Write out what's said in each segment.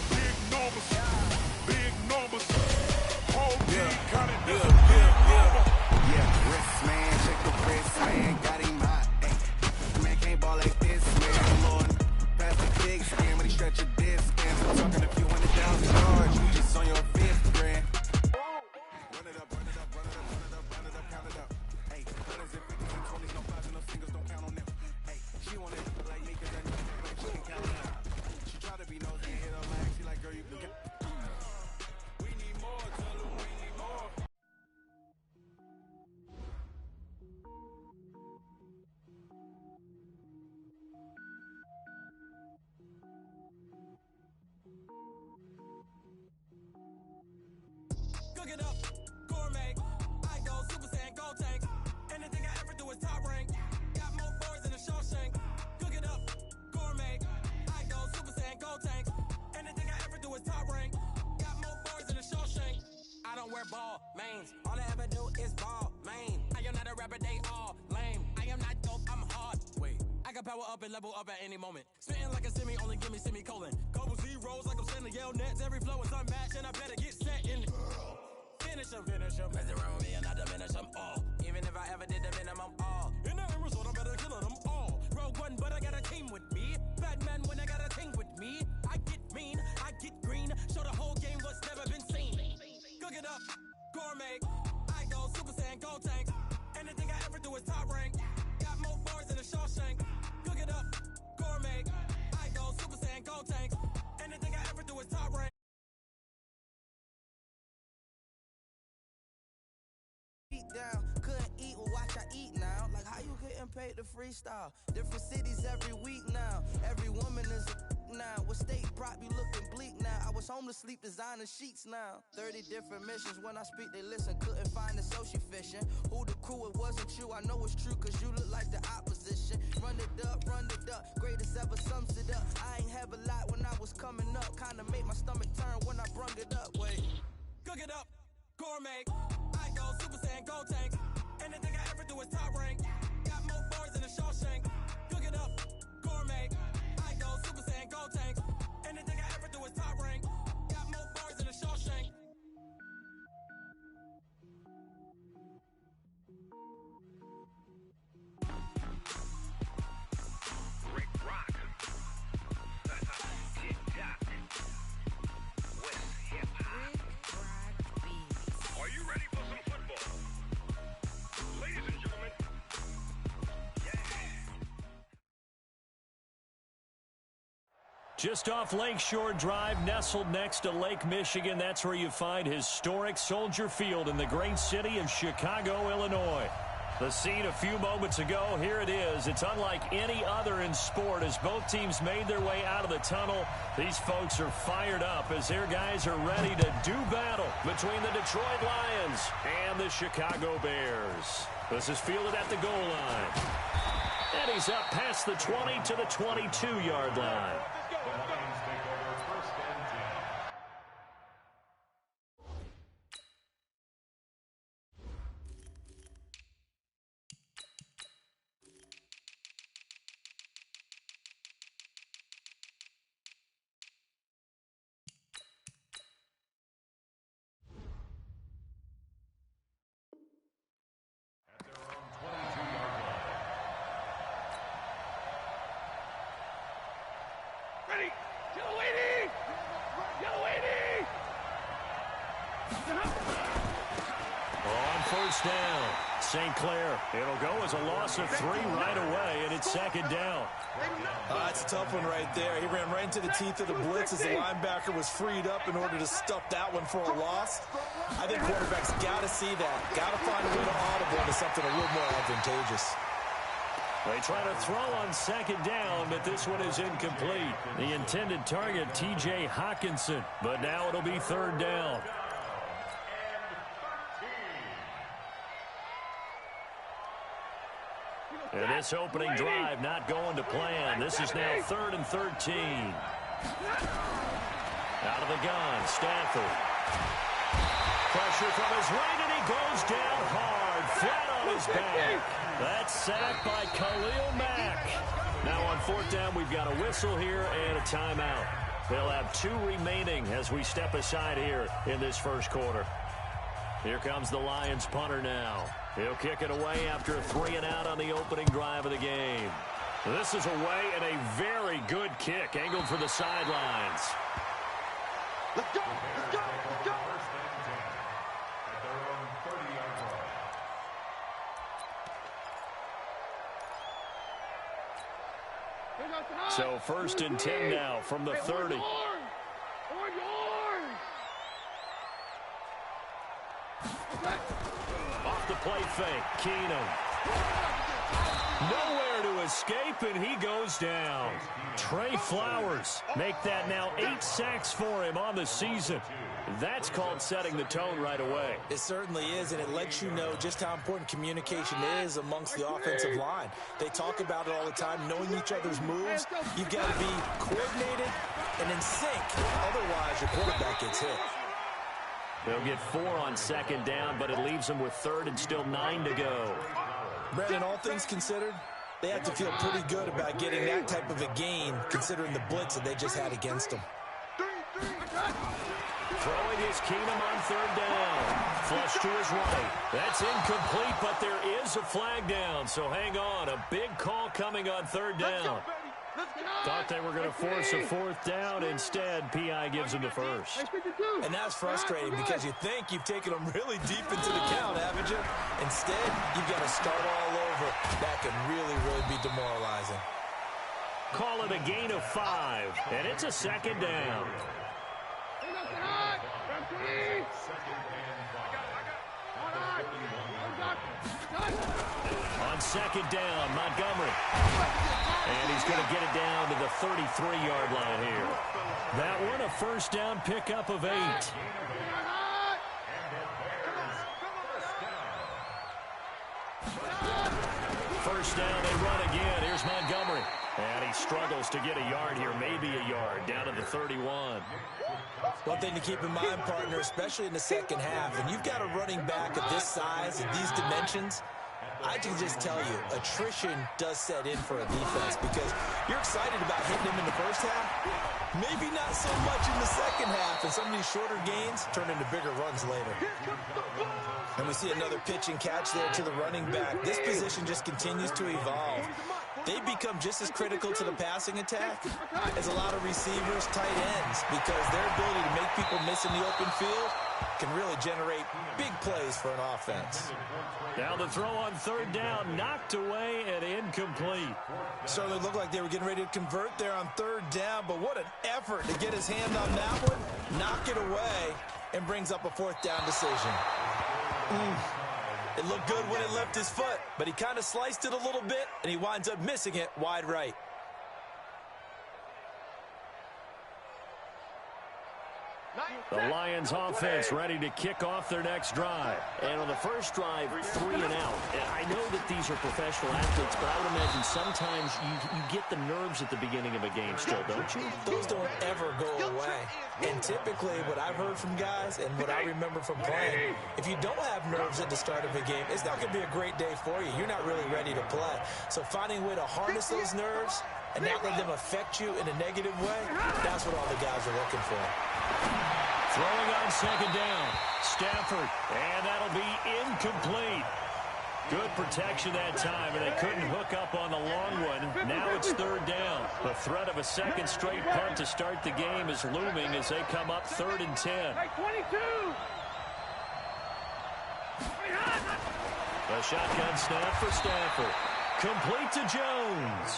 Big numbers, big numbers. Whole team counting this Yeah. Yeah, wrist man, check the wrist man, got him hot. Ay, man can't ball like this, man. Lord, pass the big screen when he stretch a disc. And I'm talking if you want it down charge, you just on your fifth grand. Run it up, run it up, run it up, run it up, run it up, count it up. Hey, 100s and 50s and 20s, no fives and no singles, don't count on them. Hey, she want it like me, cause like she can count it up. She try to be nosy and hit her lag, she like, girl, you can get. We need more, tell her we need more. Cook it up, gourmet. I go Super Saiyan, gold tank. Anything I ever do is top rank. Got more boys than a Shawshank. Cook it up, gourmet. I go Super Saiyan, gold tank. Anything I ever do is top rank. Got more boys than a Shawshank. I don't wear ball mains. All I ever do is ball main. I am not a rapper, they all lame. I am not dope, I'm hard. Wait, I can power up and level up at any moment. Spitting like a semi, only give me semicolon. Couple zeros like I'm sending yell nets. Every flow is unmatched, and I better get set in. Finish them. Mess around with me and I diminish them all. Even if I ever did the minimum all. In the end result, I'm better killing them all. Rogue One, but I got a team with me. Batman when I got a team with me. I get mean, I get green. Show the whole game what's never been seen. Cook it up, gourmet. I go Super Saiyan, gold tank. Anything I ever do is top rank. Got more bars than a Shawshank. Cook it up, gourmet. I go Super Saiyan, gold tank. Anything I ever do is top rank. Down, couldn't eat, well watch I eat now. Like how you getting paid to freestyle? Different cities every week now. Every woman is a now. What state prop you looking bleak now? I was home to sleep designing sheets now. 30 different missions, when I speak they listen. Couldn't find the social fishing. Who the crew, it wasn't you. I know it's true cause you look like the opposition. Run it up, greatest ever sums it up. I ain't have a lot when I was coming up. Kinda made my stomach turn when I brung it up. Wait, Cook it up, gourmet. I go Super Saiyan, gold tank. Anything I ever do is top rank. Got more bars than a Shawshank. Cook it up, gourmet. I go Super Saiyan, gold tank. Anything I ever do is top rank. Got more bars than a Shawshank. Rick Rock. TikTok. West Hip Hop. Are you ready for some football? Ladies and gentlemen, Just off Lakeshore Drive, nestled next to Lake Michigan, that's where you find historic Soldier Field in the great city of Chicago, Illinois. The scene a few moments ago, here it is. It's unlike any other in sport as both teams made their way out of the tunnel. These folks are fired up as their guys are ready to do battle between the Detroit Lions and the Chicago Bears. This is fielded at the goal line. And he's up past the 20 to the 22-yard line. ready. Yellow-80! On first down, St. Clair. It'll go as a loss of 3 right away, and it's second down. That's a tough one right there. He ran right into the teeth of the blitz as the linebacker was freed up in order to stuff that one for a loss. I think quarterbacks got to see that. Got to find a way to audible into something a little more advantageous. They try to throw on second down, but this one is incomplete. The intended target, T.J. Hockenson, but now it'll be third down. And this opening drive not going to plan. This is now 3rd and 13. Out of the gun, Stafford. Pressure from his right, and he goes down hard. flat on his back. That's sacked by Khalil Mack. Now on 4th down, we've got a whistle here and a timeout. They'll have 2 remaining as we step aside here in this first quarter. Here comes the Lions punter now. He'll kick it away after a 3-and-out on the opening drive of the game. This is away and a very good kick angled for the sidelines. Let's go! Let's go! Let's go! So 1st and 10 now from the 30. Off the play fake, Keenum. Nowhere to escape, and he goes down. Trey Flowers make that now 8 sacks for him on the season. That's called setting the tone right away. It certainly is, and it lets you know just how important communication is amongst the offensive line. They talk about it all the time, knowing each other's moves. You've got to be coordinated and in sync. Otherwise, your quarterback gets hit. They'll get 4 on 2nd down, but it leaves them with 3rd and still 9 to go. Brandon, all things considered, they have to feel pretty good about getting that type of a gain, considering the blitz that they just had against them. Throwing his Keenum on 3rd down. Flush to his right. That's incomplete, but there is a flag down, so hang on. A big call coming on 3rd down. Thought they were going to force a 4th down. Instead, P.I. gives him the first. And that's frustrating because you think you've taken them really deep into the count, haven't you? Instead, you've got to start all over. That can really, really be demoralizing. Call it a gain of 5, and it's a 2nd down. On 2nd down, Montgomery. And he's going to get it down to the 33-yard line here. That one, a 1st down pickup of 8. First down, they run again. Here's Montgomery. And he struggles to get a yard here, maybe a yard, down to the 31. One thing to keep in mind, partner, especially in the second half, and you've got a running back of this size and these dimensions, I can just tell you, attrition does set in for a defense because you're excited about hitting him in the first half. Maybe not so much in the second half, and some of these shorter gains turn into bigger runs later. And we see another pitch and catch there to the running back. This position just continues to evolve. They become just as critical to the passing attack as a lot of receivers, tight ends, because their ability to make people miss in the open field can really generate big plays for an offense. Now the throw on 3rd down, knocked away and incomplete. Certainly looked like they were getting ready to convert there on 3rd down, but what an effort to get his hand on that one, knock it away, and brings up a 4th down decision. It looked good when it left his foot, but he kind of sliced it a little bit, and he winds up missing it wide right. The Lions offense ready to kick off their next drive. And on the first drive, 3 and out. And I know that these are professional athletes, but I would imagine sometimes you get the nerves at the beginning of a game still, don't you? Those don't ever go away. And typically what I've heard from guys and what I remember from playing, if you don't have nerves at the start of a game, it's not going to be a great day for you. You're not really ready to play. So finding a way to harness those nerves and not let them affect you in a negative way, that's what all the guys are looking for. Throwing on 2nd down, Stafford, and that'll be incomplete. Good protection that time, and they couldn't hook up on the long one. Now it's 3rd down. The threat of a second straight punt to start the game is looming as they come up 3rd and 10. The shotgun snap for Stafford. Complete to Jones.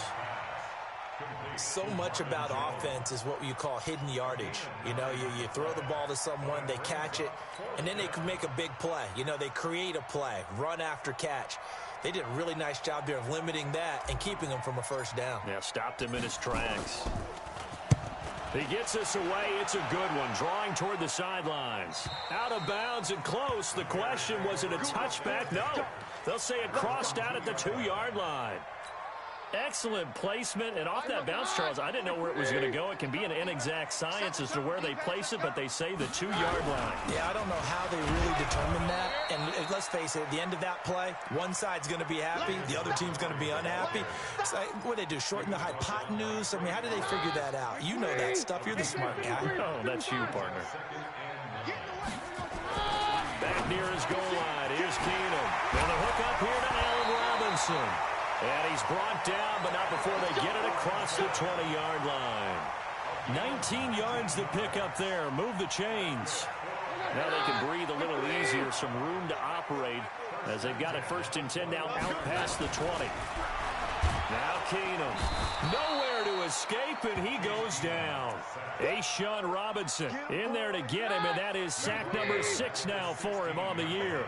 So much about offense is what you call hidden yardage. You know, you throw the ball to someone, they catch it, and then they can make a big play. You know, they create a play, run after catch. They did a really nice job there of limiting that and keeping him from a 1st down. Yeah, stopped him in his tracks. He gets us away. It's a good one, drawing toward the sidelines. Out of bounds and close. The question, was it a touchback? No. They'll say it crossed out at the 2-yard line. Excellent placement, and off that bounce, Charles, I didn't know where it was going to go. It can be an inexact science as to where they place it, but they say the 2-yard line. Yeah, I don't know how they really determine that. And let's face it, at the end of that play, one side's going to be happy, the other team's going to be unhappy. So what do they do, shorten the hypotenuse? I mean, how do they figure that out? You know that stuff. You're the smart guy. Oh, that's you, partner. Back near his goal line. Here's Keenum. And the hook up here to Allen Robinson. And he's brought down, but not before they get it across the 20-yard line. 19 yards to pick up there. Move the chains. Now they can breathe a little easier. Some room to operate as they've got it 1st and 10 now out past the 20. Now Keenum. Nowhere to escape, and he goes down. A'Shawn Robinson in there to get him, and that is sack number 6 now for him on the year.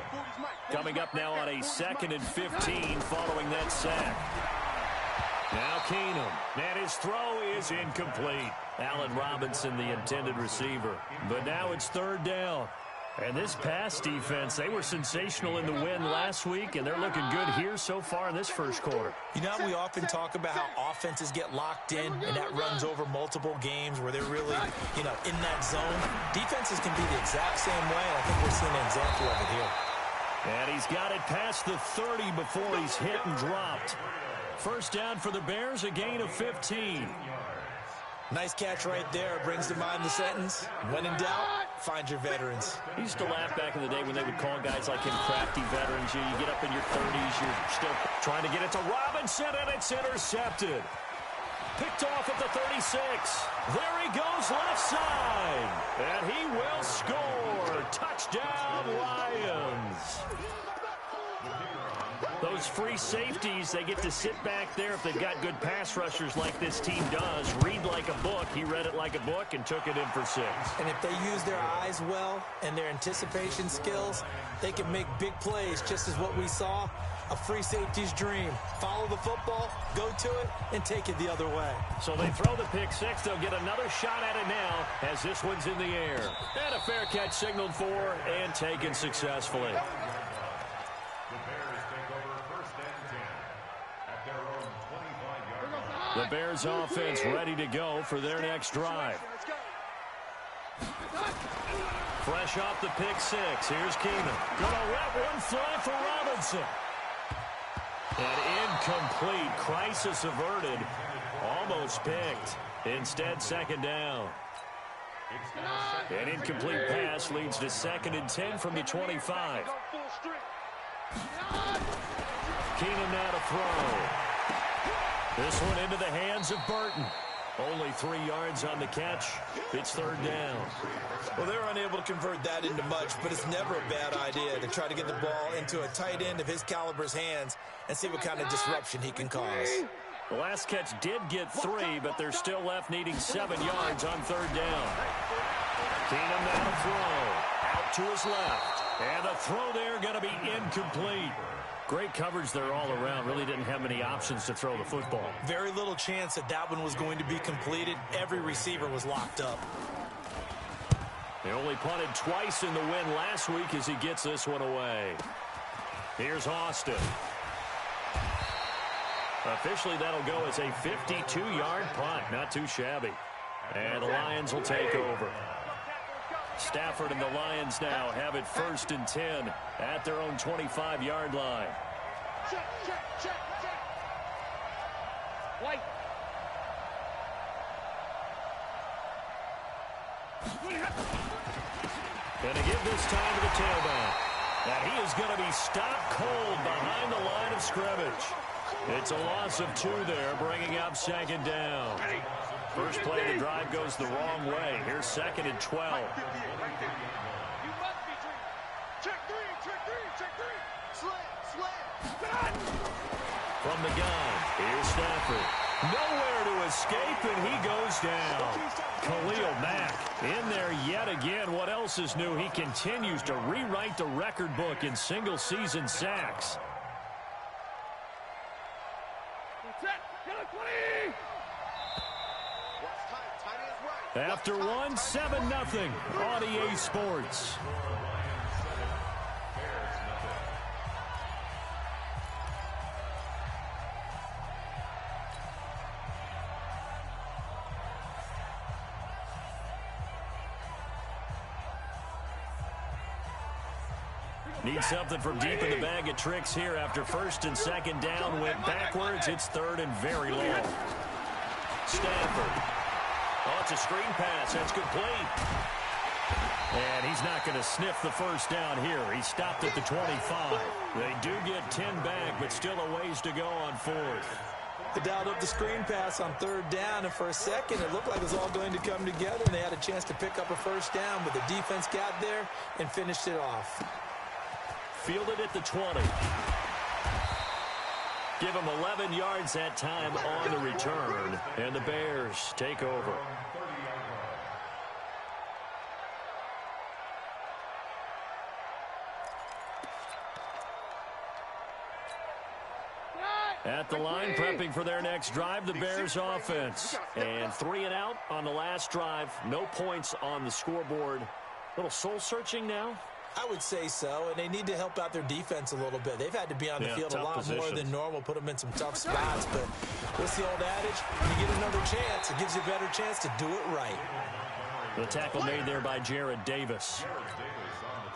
Coming up now on a 2nd and 15 following that sack. Now Keenum, and his throw is incomplete. Allen Robinson, the intended receiver. But now it's 3rd down. And this pass defense, they were sensational in the win last week, and they're looking good here so far in this first quarter. You know, we often talk about how offenses get locked in, and that runs over multiple games where they're really, in that zone. Defenses can be the exact same way, and I think we're seeing an example of it here. And he's got it past the 30 before he's hit and dropped. 1st down for the Bears, a gain of 15. Nice catch right there. Brings to mind the sentence, when in doubt, find your veterans. I used to laugh back in the day when they would call guys like him crafty veterans. You get up in your 30s, you're still trying to get it to Robinson, and it's intercepted. Picked off at the 36. There he goes left side. And he will score. Touchdown, Lions. Those free safeties, they get to sit back there if they've got good pass rushers like this team does. Read like a book. He read it like a book and took it in for 6. And if they use their eyes well and their anticipation skills, they can make big plays, just as what we saw. A free safety's dream. Follow the football, go to it, and take it the other way. So they throw the pick 6. They'll get another shot at it now as this one's in the air. And a fair catch signaled for and taken successfully. The Bears offense ready to go for their next drive. Fresh off the pick 6. Here's Keenum. Gonna let one fly for Robinson. And incomplete. Crisis averted. Almost picked. Instead, 2nd down. An incomplete pass leads to 2nd and 10 from the 25. Keenum now to throw. This one into the hands of Burton. Only 3 yards on the catch. It's 3rd down. Well, they're unable to convert that into much, but it's never a bad idea to try to get the ball into a tight end of his caliber's hands and see what kind of disruption he can cause. The last catch did get 3, but they're still left needing 7 yards on 3rd down. Keenum now to throw. Out to his left. And the throw there going to be incomplete. Great coverage there all around. Really didn't have many options to throw the football. Very little chance that one was going to be completed. Every receiver was locked up. They only punted twice in the win last week as he gets this one away. Here's Austin. Officially, that'll go as a 52-yard punt. Not too shabby. And the Lions will take over. Stafford and the Lions now have it 1st and 10 at their own 25-yard line. Check, check, check, check. White. And to give this time to the tailback. And he is going to be stopped cold behind the line of scrimmage. It's a loss of 2 there, bringing up 2nd down. First play of the drive goes the wrong way. Here's 2nd and 12. You must be dreaming. Check 3, check 3, check 3. Slam. From the gun, here's Stafford. Nowhere to escape, and he goes down. Khalil Mack in there yet again. What else is new? He continues to rewrite the record book in single-season sacks. After one, 7-0 on EA Sports. Need something from deep in the bag of tricks here after first and second down went backwards. It's third and very long. Stafford. Oh, it's a screen pass. That's complete. And he's not going to sniff the first down here. He stopped at the 25. They do get 10 back, but still a ways to go on fourth. They dialed up the screen pass on third down, and for a second it looked like it was all going to come together, and they had a chance to pick up a first down, but the defense got there and finished it off. Fielded at the 20. Give him 11 yards that time on the return, and the Bears take over. At the line, prepping for their next drive, the Bears offense. And 3 and out on the last drive. No points on the scoreboard. A little soul-searching now? I would say so, and they need to help out their defense a little bit. They've had to be on the field a lot more than normal, put them in some tough spots. But what's the old adage? When you get another chance, it gives you a better chance to do it right. The tackle made there by Jared Davis.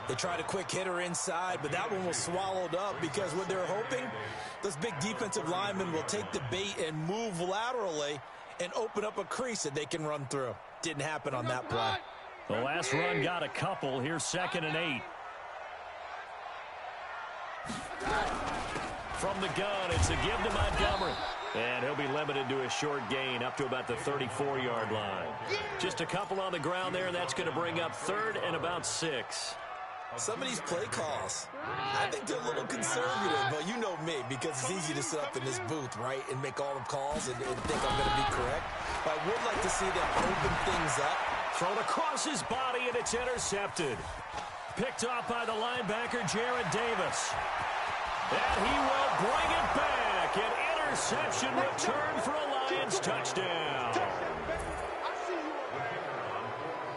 They tried a quick hitter inside, but that one was swallowed up because what they're hoping, those big defensive linemen will take the bait and move laterally and open up a crease that they can run through. Didn't happen on that play. The last run got a couple. Here's 2nd and 8. From the gun, it's a give to Montgomery. And he'll be limited to a short gain up to about the 34-yard line. Just a couple on the ground there, and that's going to bring up 3rd and about 6. Some of these play calls, I think they're a little conservative, but you know me, because it's easy to sit up in this booth, right, and make all the calls and think I'm going to be correct. But I would like to see them open things up. Thrown across his body, and it's intercepted. Picked off by the linebacker, Jared Davis. And he will bring it back. An interception return for a Lions touchdown.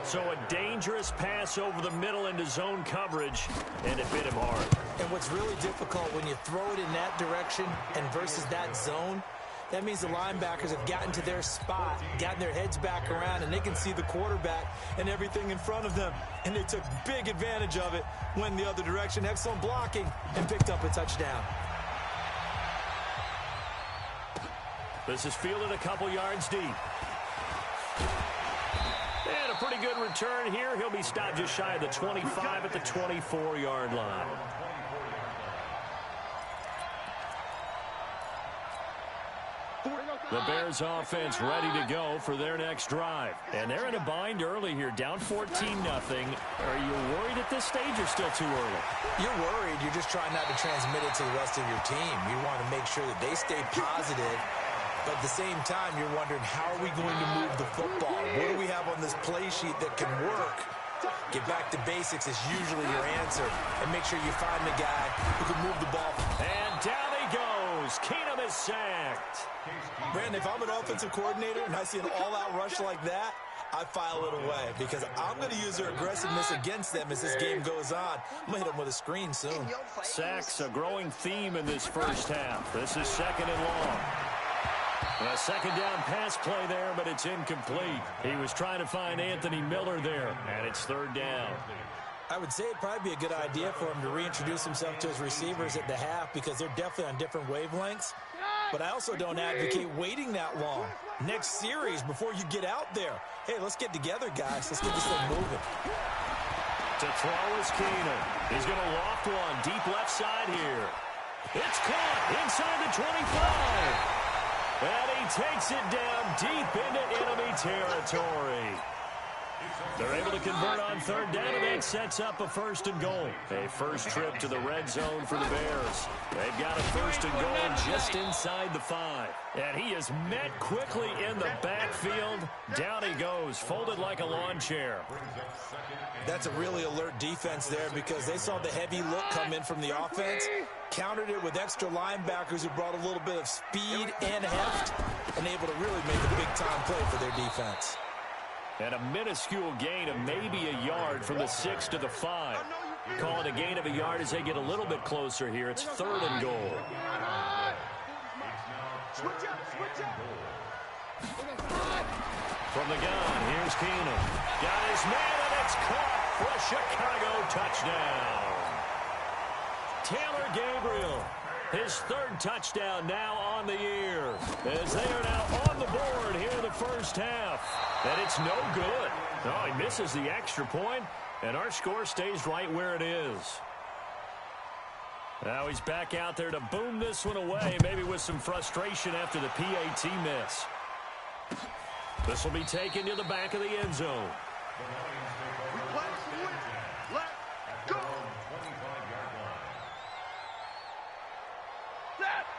So a dangerous pass over the middle into zone coverage, and it hit him hard. And what's really difficult when you throw it in that direction and versus that zone, that means the linebackers have gotten to their spot, gotten their heads back around, and they can see the quarterback and everything in front of them. And they took big advantage of it, went the other direction, excellent blocking, and picked up a touchdown. This is fielded a couple yards deep. And a pretty good return here. He'll be stopped just shy of the 25 at the 24-yard line. The Bears offense ready to go for their next drive. And they're in a bind early here, down 14-0. Are you worried at this stage or still too early? You're worried. You're just trying not to transmit it to the rest of your team. You want to make sure that they stay positive. But at the same time, you're wondering, how are we going to move the football? What do we have on this play sheet that can work? Get back to basics is usually your answer. And make sure you find the guy who can move the ball. And down he goes. Keenum is sacked. Brandon, if I'm an offensive coordinator and I see an all-out rush like that, I file it away because I'm going to use their aggressiveness against them as this game goes on. I'm going to hit them with a screen soon. Sacks, a growing theme in this first half. This is 2nd and long. A second down pass play there, but it's incomplete. He was trying to find Anthony Miller there, and it's 3rd down. I would say it'd probably be a good idea for him to reintroduce himself to his receivers at the half because they're definitely on different wavelengths. But I also don't advocate waiting that long. Next series, before you get out there, hey, let's get together, guys. Let's get this thing moving. To throw is Keenum. He's going to loft one deep left side here. It's caught inside the 25. And he takes it down deep into enemy territory. They're able to convert on 3rd down, and that sets up a 1st and goal. A first trip to the red zone for the Bears. They've got a 1st and goal just inside the 5. And he is met quickly in the backfield. Down he goes, folded like a lawn chair. That's a really alert defense there because they saw the heavy look come in from the offense, countered it with extra linebackers who brought a little bit of speed and heft, and able to really make a big-time play for their defense. And a minuscule gain of maybe a yard from the 6 to the 5. Call it a gain of a yard as they get a little bit closer here. It's 3rd and goal. From the gun, here's Keenum. Got his man, and it's caught for a Chicago touchdown. Taylor Gabriel. His third touchdown now on the year, as they are now on the board here in the first half. And it's no good. No, he misses the extra point, and our score stays right where it is. Now he's back out there to boom this one away, maybe with some frustration after the PAT miss. This will be taken to the back of the end zone.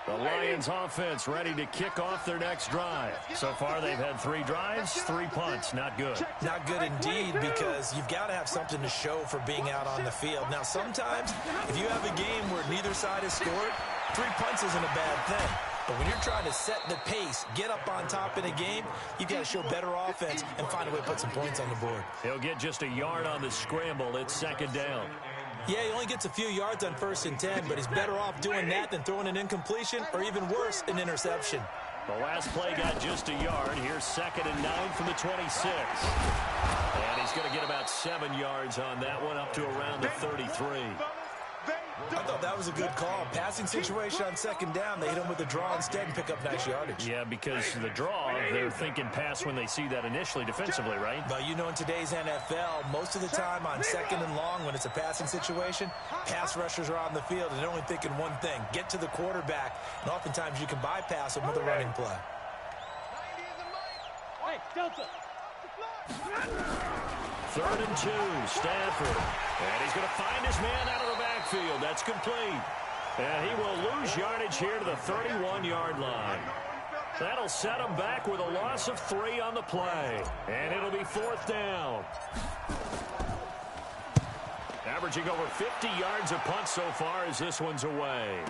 The Lions offense ready to kick off their next drive. So far they've had 3 drives, 3 punts. Not good. Not good indeed, because you've got to have something to show for being out on the field. Now sometimes if you have a game where neither side has scored, 3 punts isn't a bad thing. But when you're trying to set the pace, get up on top in a game, you've got to show better offense and find a way to put some points on the board. He'll get just a yard on the scramble. It's second down. Yeah, he only gets a few yards on 1st and 10, but he's better off doing that than throwing an incompletion or even worse, an interception. The last play got just a yard. Here's 2nd and 9 from the 26. And he's going to get about 7 yards on that one, up to around the 33. I thought that was a good call. Passing situation on 2nd down. They hit him with the draw instead and pick up nice yardage. Yeah, because the draw, they're thinking pass when they see that initially defensively, right? But you know, in today's NFL, most of the time on 2nd and long, when it's a passing situation, pass rushers are on the field and they're only thinking one thing, get to the quarterback. And oftentimes you can bypass them with a running play. Hey, Delta. 3rd and 2, Stafford. And he's going to find his man out of the backfield. That's complete. And he will lose yardage here to the 31-yard line. That'll set him back with a loss of 3 on the play. And it'll be 4th down. Averaging over 50 yards a punt so far as this one's away.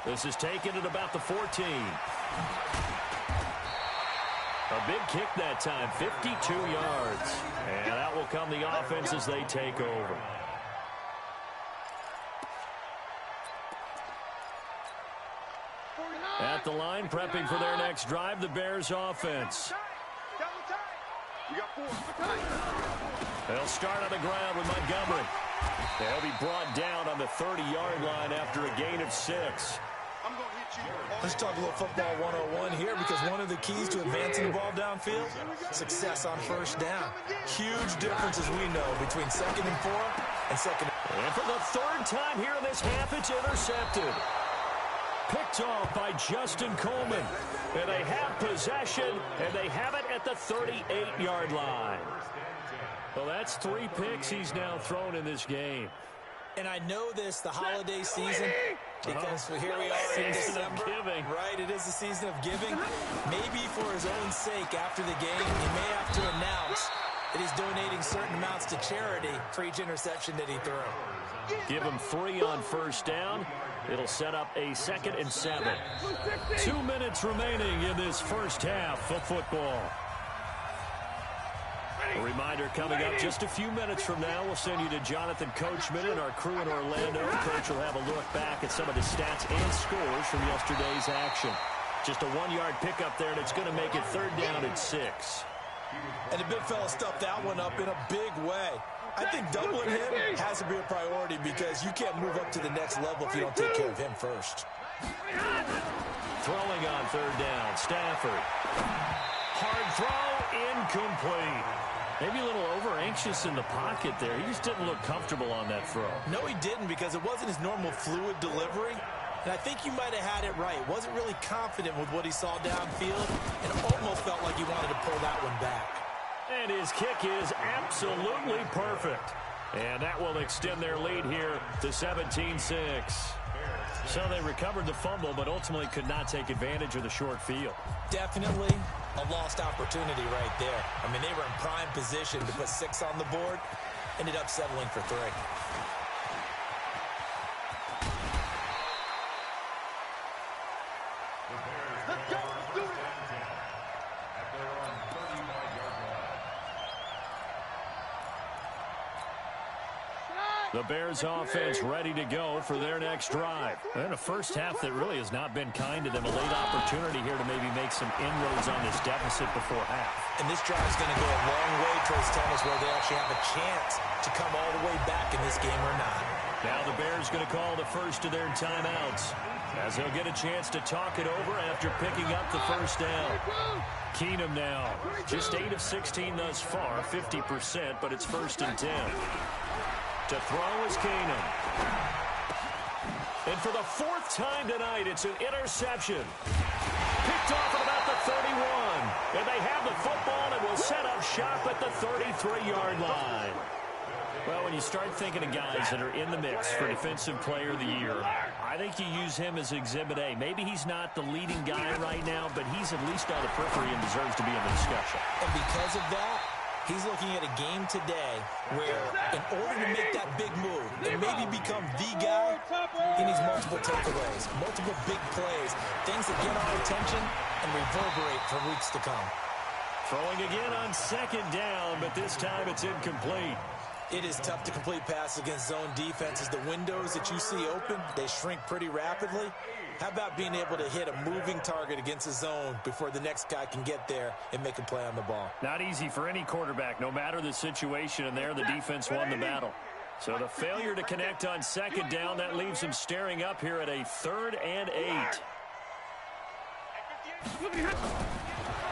This is taken at about the 14. A big kick that time, 52 yards. And that will come the offense as they take over. At the line, prepping for their next drive, the Bears offense. They'll start on the ground with Montgomery. They'll be brought down on the 30-yard line after a gain of 6. Let's talk a little football 101 here, because one of the keys to advancing the ball downfield, success on 1st down. Huge difference, as we know, between 2nd and 4 and 2nd. And for the 3rd time here in this half, it's intercepted. Picked off by Justin Coleman. And they have possession, and they have it at the 38-yard line. Well, that's 3 picks he's now thrown in this game. And I know this, the holiday season, because here we are in December. Giving. Right, it is the season of giving. Maybe for his own sake after the game, he may have to announce that he's donating certain amounts to charity for each interception that he threw. Give him 3 on 1st down. It'll set up a 2nd and 7. 2 minutes remaining in this first half of football. A reminder coming up just a few minutes from now. We'll send you to Jonathan Coachman and our crew in Orlando. Coach will have a look back at some of the stats and scores from yesterday's action. Just a 1-yard pickup there, and it's going to make it 3rd down and 6. And the big fella stuffed that one up in a big way. I think doubling him has to be a priority, because you can't move up to the next level if you don't take care of him first. Throwing on 3rd down, Stafford. Hard throw, incomplete. Maybe a little over-anxious in the pocket there. He just didn't look comfortable on that throw. No, he didn't, because it wasn't his normal fluid delivery. And I think you might have had it right. Wasn't really confident with what he saw downfield, and almost felt like he wanted to pull that one back. And his kick is absolutely perfect. And that will extend their lead here to 17-6. So they recovered the fumble, but ultimately could not take advantage of the short field. Definitely a lost opportunity right there. I mean, they were in prime position to put 6 on the board. Ended up settling for 3. The Bears offense ready to go for their next drive. And a first half that really has not been kind to them. A late opportunity here to maybe make some inroads on this deficit before half. And this drive is going to go a long way towards telling us whether they actually have a chance to come all the way back in this game or not. Now the Bears going to call the first of their timeouts, as they'll get a chance to talk it over after picking up the first down. Keenum now, just 8 of 16 thus far, 50%, but it's 1st and 10. To throw is Keenum. And for the 4th time tonight, it's an interception. Picked off at about the 31. And they have the football and will set up shop at the 33-yard line. Well, when you start thinking of guys that are in the mix for Defensive Player of the Year, I think you use him as Exhibit A. Maybe he's not the leading guy right now, but he's at least on the periphery and deserves to be in the discussion. And because of that, he's looking at a game today where in order to make that big move and maybe become the guy, he needs multiple takeaways, multiple big plays, things that get our attention and reverberate for weeks to come. Throwing again on 2nd down, but this time it's incomplete. It is tough to complete passes against zone defenses. The windows that you see open, they shrink pretty rapidly. How about being able to hit a moving target against a zone before the next guy can get there and make a play on the ball? Not easy for any quarterback, no matter the situation, and there the defense won the battle. So the failure to connect on 2nd down, that leaves him staring up here at a 3rd and 8.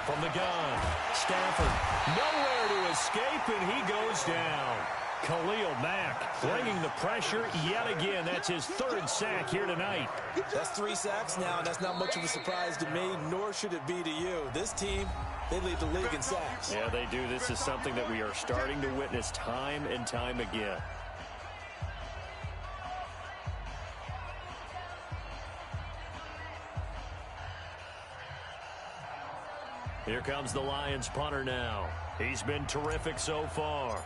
From the gun, Stafford, nowhere to escape, and he goes down. Khalil Mack bringing the pressure yet again. That's his 3rd sack here tonight. That's 3 sacks now, and that's not much of a surprise to me, nor should it be to you. This team, they lead the league in sacks. Yeah, they do. This is something that we are starting to witness time and time again. Here comes the Lions punter now. He's been terrific so far.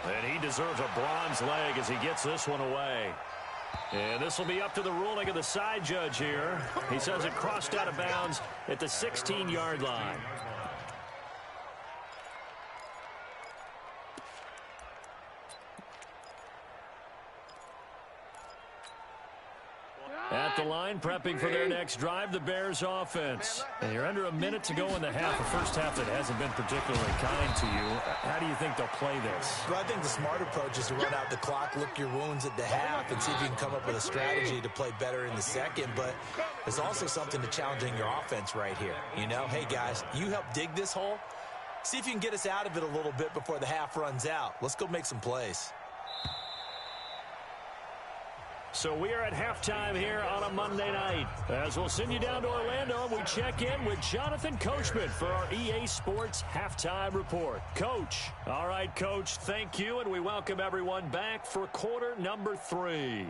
And he deserves a bronze leg as he gets this one away. And this will be up to the ruling of the side judge here. He says it crossed out of bounds at the 16-yard line. At the line, prepping for their next drive, the Bears offense. And you're under a minute to go in the half, a first half that hasn't been particularly kind to you. How do you think they'll play this? Well, I think the smart approach is to run out the clock, lick your wounds at the half, and see if you can come up with a strategy to play better in the second. But there's also something to challenging your offense right here. You know, hey, guys, you help dig this hole. See if you can get us out of it a little bit before the half runs out. Let's go make some plays. So we are at halftime here on a Monday night. As we'll send you down to Orlando, we check in with Jonathan Coachman for our EA Sports Halftime Report. Coach. All right, Coach, thank you, and we welcome everyone back for quarter number 3.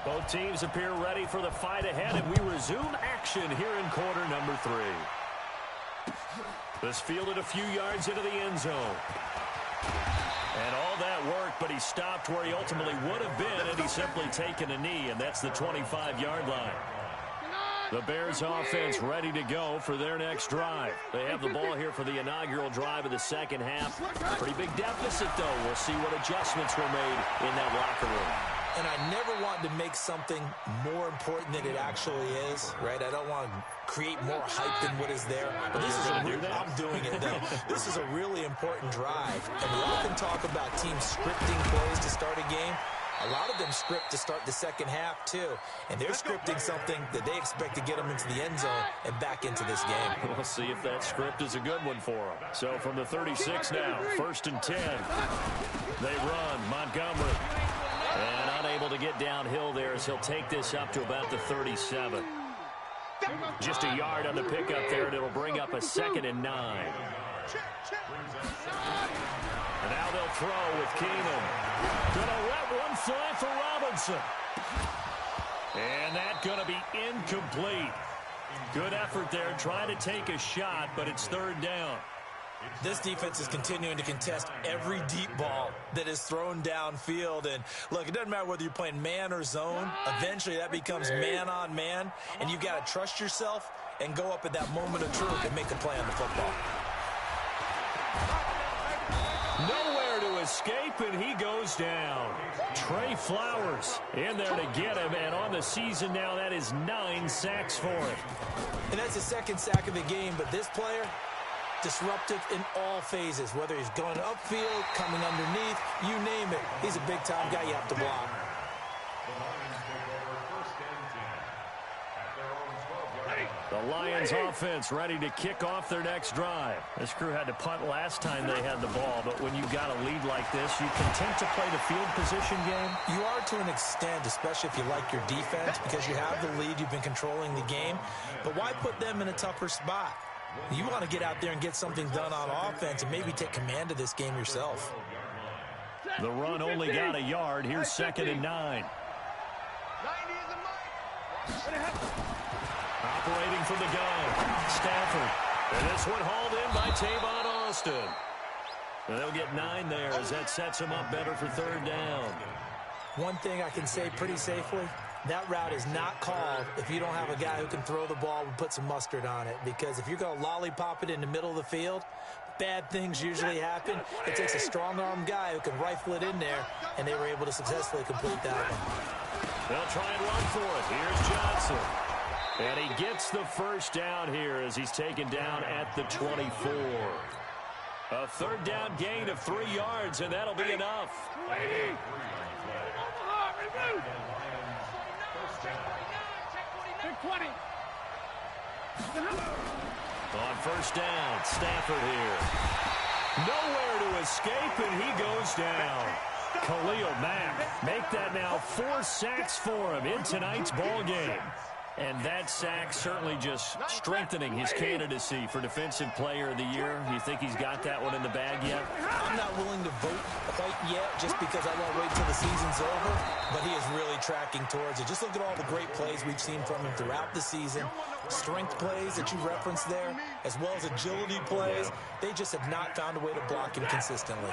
Both teams appear ready for the fight ahead, and we resume action here in quarter number 3. This fielded a few yards into the end zone. And all that worked, but he stopped where he ultimately would have been, and he's simply taken a knee, and that's the 25-yard line. The Bears offense ready to go for their next drive. They have the ball here for the inaugural drive of the second half. Pretty big deficit, though. We'll see what adjustments were made in that locker room. And I never want to make something more important than it actually is, right? I don't want to create more hype than what is there. But this is I'm doing it, though. This is a really important drive. And we often talk about teams scripting plays to start a game. A lot of them script to start the second half, too. And they're scripting something that they expect to get them into the end zone and back into this game. We'll see if that script is a good one for them. So from the 36 now, 1st and 10. They run. Montgomery. And unable to get downhill there as he'll take this up to about the 37. Just a yard on the pickup there, and it'll bring up a 2nd and 9. And now they'll throw with Keenum. Gonna let one fly for Robinson. And that's gonna be incomplete. Good effort there, trying to take a shot, but it's 3rd down. This defense is continuing to contest every deep ball that is thrown downfield. And, look, it doesn't matter whether you're playing man or zone. Eventually, that becomes man on man. And you've got to trust yourself and go up at that moment of truth and make a play on the football. Nowhere to escape, and he goes down. Trey Flowers in there to get him, and on the season now, that is 9 sacks for him. And that's the second sack of the game, but this player, disruptive in all phases, whether he's going upfield, coming underneath, you name it. He's a big-time guy you have to block. The Lions offense ready to kick off their next drive. This crew had to punt last time they had the ball, but when you've got a lead like this, you content to play the field position game? You are to an extent, especially if you like your defense, because you have the lead, you've been controlling the game. But why put them in a tougher spot? You want to get out there and get something done on offense and maybe take command of this game yourself. The run only got a yard. Here's 2nd and 9. Operating from the gun, Stafford. And this one hauled in by Tavon Austin. And they'll get 9 there as that sets them up better for 3rd down. One thing I can say pretty safely, that route is not called if you don't have a guy who can throw the ball and put some mustard on it. Because if you're going to lollipop it in the middle of the field, bad things usually happen. It takes a strong-arm guy who can rifle it in there, and they were able to successfully complete that one. They'll try and run for it. Here's Johnson. And he gets the 1st down here as he's taken down at the 24. A 3rd down gain of 3 yards, and that'll be enough. On 1st down, Stafford here. Nowhere to escape, and he goes down. Khalil Mack make that now 4 sacks for him in tonight's ball game. And that sack certainly just strengthening his candidacy for Defensive Player of the Year. You think he's got that one in the bag yet? I'm not willing to vote quite yet just because I want to wait until the season's over. But he is really tracking towards it. Just look at all the great plays we've seen from him throughout the season. Strength plays that you referenced there, as well as agility plays. They just have not found a way to block him consistently.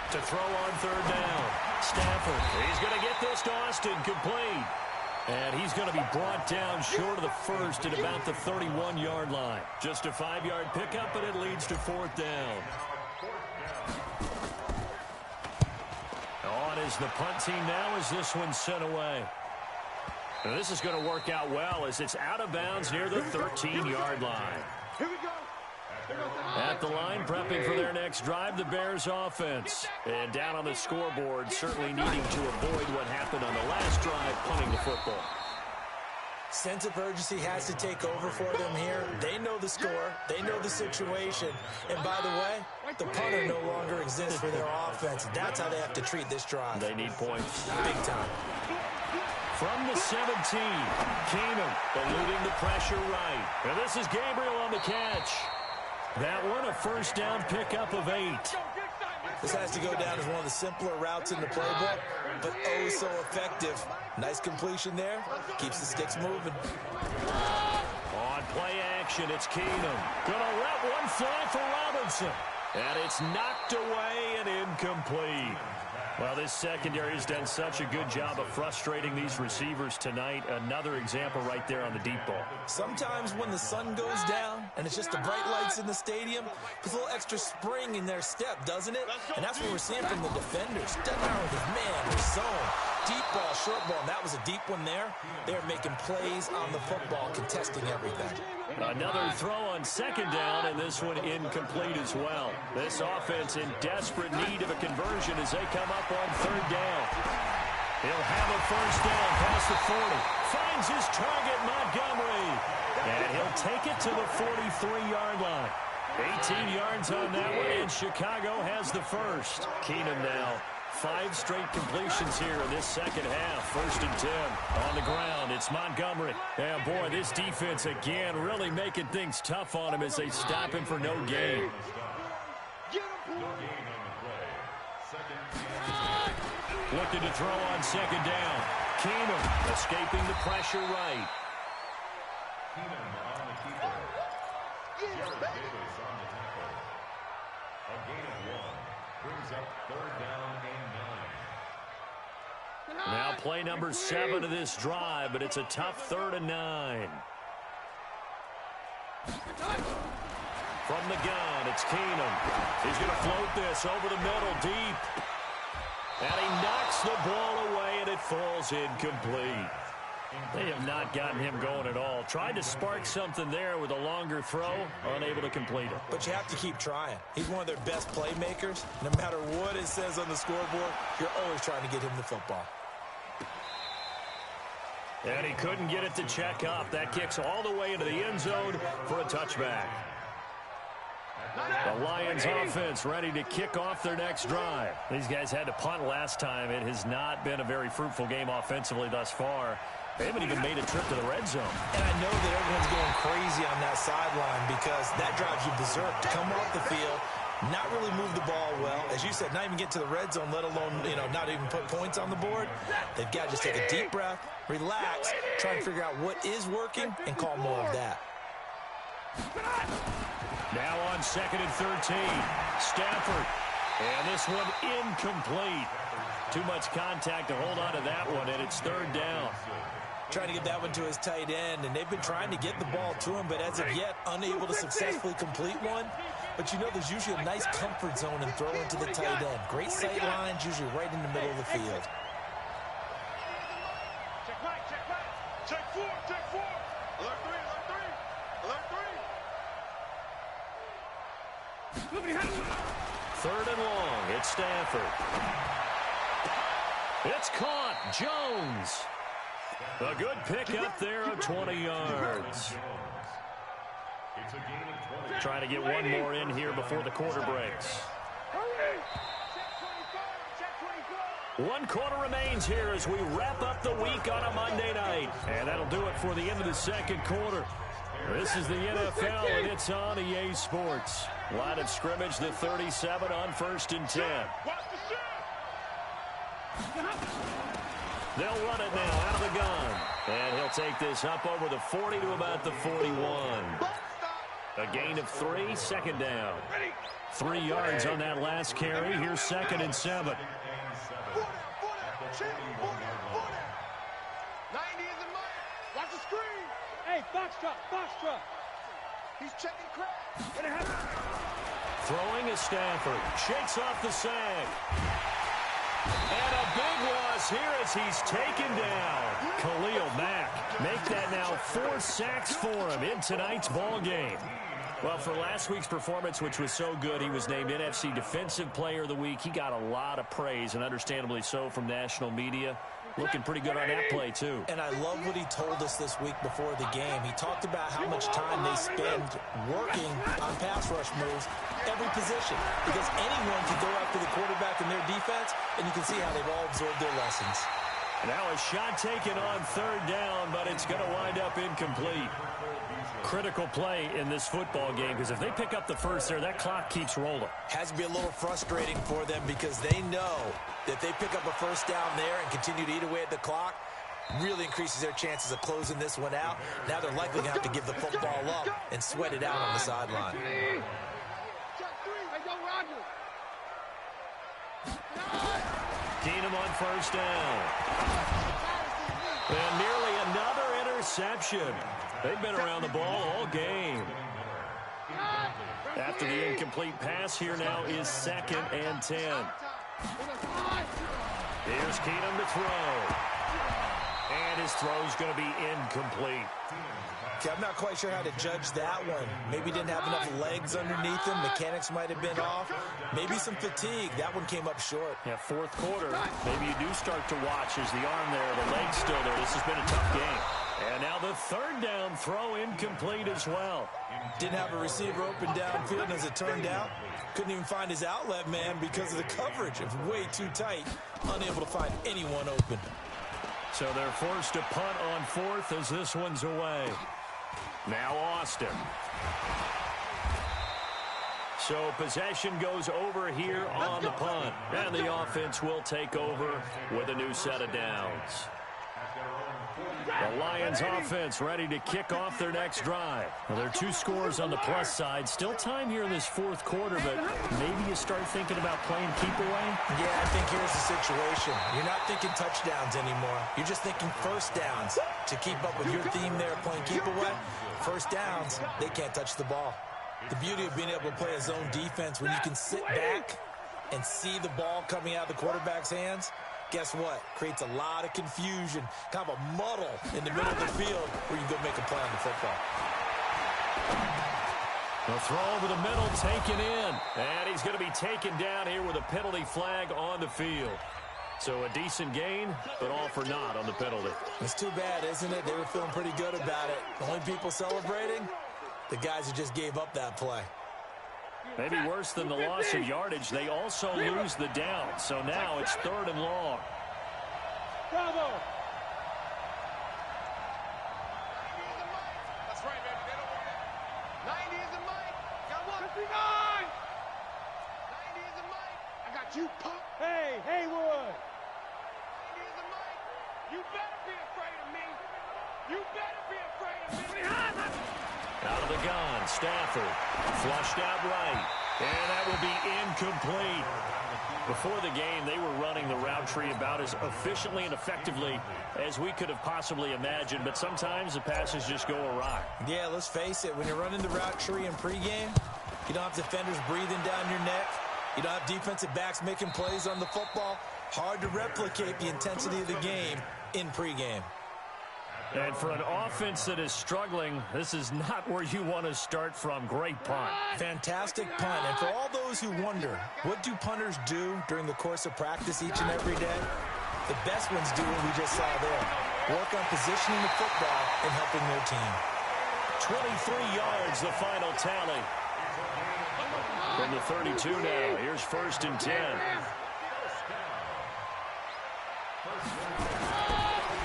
To throw on 3rd down. Stafford, he's going to get this to Austin, complete. And he's going to be brought down short of the 1st at about the 31-yard line. Just a 5-yard pickup, and it leads to 4th down. On is the punt team now as this one's sent away. Now this is going to work out well as it's out of bounds near the 13-yard line. Here we go. At the line, prepping for their next drive, the Bears offense. And down on the scoreboard, certainly needing to avoid what happened on the last drive, punting the football. Sense of urgency has to take over for them here. They know the score. They know the situation. And by the way, the punter no longer exists for their offense. That's how they have to treat this drive. They need points. Big time. From the 17, Keenum eluding the pressure right. And this is Gabriel on the catch. That one a 1st down pickup of 8. This has to go down as one of the simpler routes in the playbook, but oh so effective. Nice completion there. Keeps the sticks moving. On play action, it's Keenum. Gonna let one fly for Robinson. And it's knocked away and incomplete. Well, this secondary has done such a good job of frustrating these receivers tonight. Another example right there on the deep ball. Sometimes when the sun goes down and it's just the bright lights in the stadium, there's a little extra spring in their step, doesn't it? And that's what we're seeing from the defenders. Stepping out with his man, his zone. Deep ball, short ball, and that was a deep one there. They're making plays on the football, contesting everything. Another throw on 2nd down, and this one incomplete as well. This offense in desperate need of a conversion as they come up on 3rd down. He'll have a 1st down past the 40. Finds his target, Montgomery. And he'll take it to the 43-yard line. 18 yards on that one, and Chicago has the 1st. Keenum now. 5 straight completions here in this second half. 1st and 10 on the ground. It's Montgomery. And boy, this defense again really making things tough on him as they stop him for no gain. Looking to throw on 2nd down. Keenum escaping the pressure right. Keenum on the keeper. Jarrett Davis on the tackle. A gain of 1 brings up 3rd down and 9. Now play number 7 of this drive, but it's a tough 3rd and 9. From the gun, it's Keenum. He's going to float this over the middle, deep. And he knocks the ball away, and it falls incomplete. They have not gotten him going at all. Tried to spark something there with a longer throw, unable to complete it. But you have to keep trying. He's one of their best playmakers. No matter what it says on the scoreboard, you're always trying to get him the football. And he couldn't get it to check up. That kicks all the way into the end zone for a touchback. The Lions offense ready to kick off their next drive. These guys had to punt last time. It has not been a very fruitful game offensively thus far. They haven't even made a trip to the red zone. And I know that everyone's going crazy on that sideline because that drives you berserk to come off the field, not really move the ball well. As you said, not even get to the red zone, let alone, not even put points on the board. They've got to just take a deep breath, relax, try and figure out what is working, and call more of that. Now on 2nd and 13, Stafford. And this one incomplete. Too much contact to hold on to that one, and it's 3rd down. Trying to get that one to his tight end, and they've been trying to get the ball to him, but as of yet, unable to successfully complete one. But there's usually a nice comfort zone and throw into the tight end. Great sight lines, usually right in the middle of the field. Check right, check right. Check 4, check 4. Alert 3, alert 3. Alert 3. 3rd and long. It's Stafford. It's caught. Jones. A good pickup there of 20 yards. Trying to get one more in here before the quarter breaks. 1 quarter remains here as we wrap up the week on a Monday night. And that'll do it for the end of the 2nd quarter. This is the NFL, and it's on EA Sports. Line of scrimmage, the 37 on 1st and 10. They'll run it now out of the gun. And he'll take this up over the 40 to about the 41. A gain of 3, 2nd down. 3 yards on that last carry. Here's 2nd and 7. 90 is in mind. Watch the screen. Hey, box truck. He's checking crack. Throwing is Stafford. Shakes off the sag. And a big loss here as he's taken down. Khalil Mack. Make that now 4 sacks for him in tonight's ball game. Well, for last week's performance, which was so good, he was named NFC Defensive Player of the Week. He got a lot of praise, and understandably so, from national media. Looking pretty good on that play, too. And I love what he told us this week before the game. He talked about how much time they spend working on pass rush moves, every position. Because anyone can go after the quarterback in their defense, and you can see how they've all absorbed their lessons. Now a shot taken on 3rd down, but it's going to wind up incomplete. Critical play in this football game, because if they pick up the first there, that clock keeps rolling. Has to be a little frustrating for them because they know that they pick up a first down there and continue to eat away at the clock, really increases their chances of closing this one out. Now they're likely going to have to give the football up and sweat it out on the sideline. Keenum on 1st down. And nearly another interception. They've been around the ball all game. After the incomplete pass, here now is 2nd and 10. Here's Keenum to throw. And his throw's going to be incomplete. Okay, I'm not quite sure how to judge that one. Maybe didn't have enough legs underneath him. Mechanics might have been off. Maybe some fatigue. That one came up short. Yeah, 4th quarter. Maybe you do start to watch as the arm there, the leg's still there. This has been a tough game. And now the 3rd down throw incomplete as well. Didn't have a receiver open downfield, and as it turned out, couldn't even find his outlet man because of the coverage. It was way too tight. Unable to find anyone open. So they're forced to punt on 4th as this one's away. Now Austin. So possession goes over here on the punt. And the offense will take over with a new set of downs. The Lions offense ready to kick off their next drive. Well, there are 2 scores on the plus side. Still time here in this 4th quarter, but maybe you start thinking about playing keep away? Yeah, I think here's the situation. You're not thinking touchdowns anymore. You're just thinking first downs. To keep up with your theme there, playing keep away, first downs, they can't touch the ball. The beauty of being able to play a zone defense when you can sit back and see the ball coming out of the quarterback's hands, guess what? Creates a lot of confusion, kind of a muddle in the middle of the field where you go make a play on the football. The throw over the middle, taken in. And he's going to be taken down here with a penalty flag on the field. So a decent gain, but all for naught on the penalty. It's too bad, isn't it? They were feeling pretty good about it. The only people celebrating, the guys who just gave up that play. Maybe worse than the loss of yardage, they also lose the down. So now it's 3rd and long. Bravo! That's right, baby. They don't want that. 90 is the mic. Got one. 59! 90 is the mic. I got you, punk. Hey, Haywood! 90 is the mic. You better be afraid of me. You better be afraid of me. Out of the gun, Stafford. Flushed out right. And that will be incomplete. Before the game, they were running the route tree about as efficiently and effectively as we could have possibly imagined. But sometimes the passes just go awry. Yeah, let's face it. When you're running the route tree in pregame, you don't have defenders breathing down your neck. You don't have defensive backs making plays on the football. Hard to replicate the intensity of the game in pregame. And for an offense that is struggling, this is not where you want to start from. Great punt. Fantastic punt. And for all those who wonder, what do punters do during the course of practice each and every day? The best ones do what we just saw there. Work on positioning the football and helping their team. 23 yards, the final tally. From the 32 now, here's 1st and 10.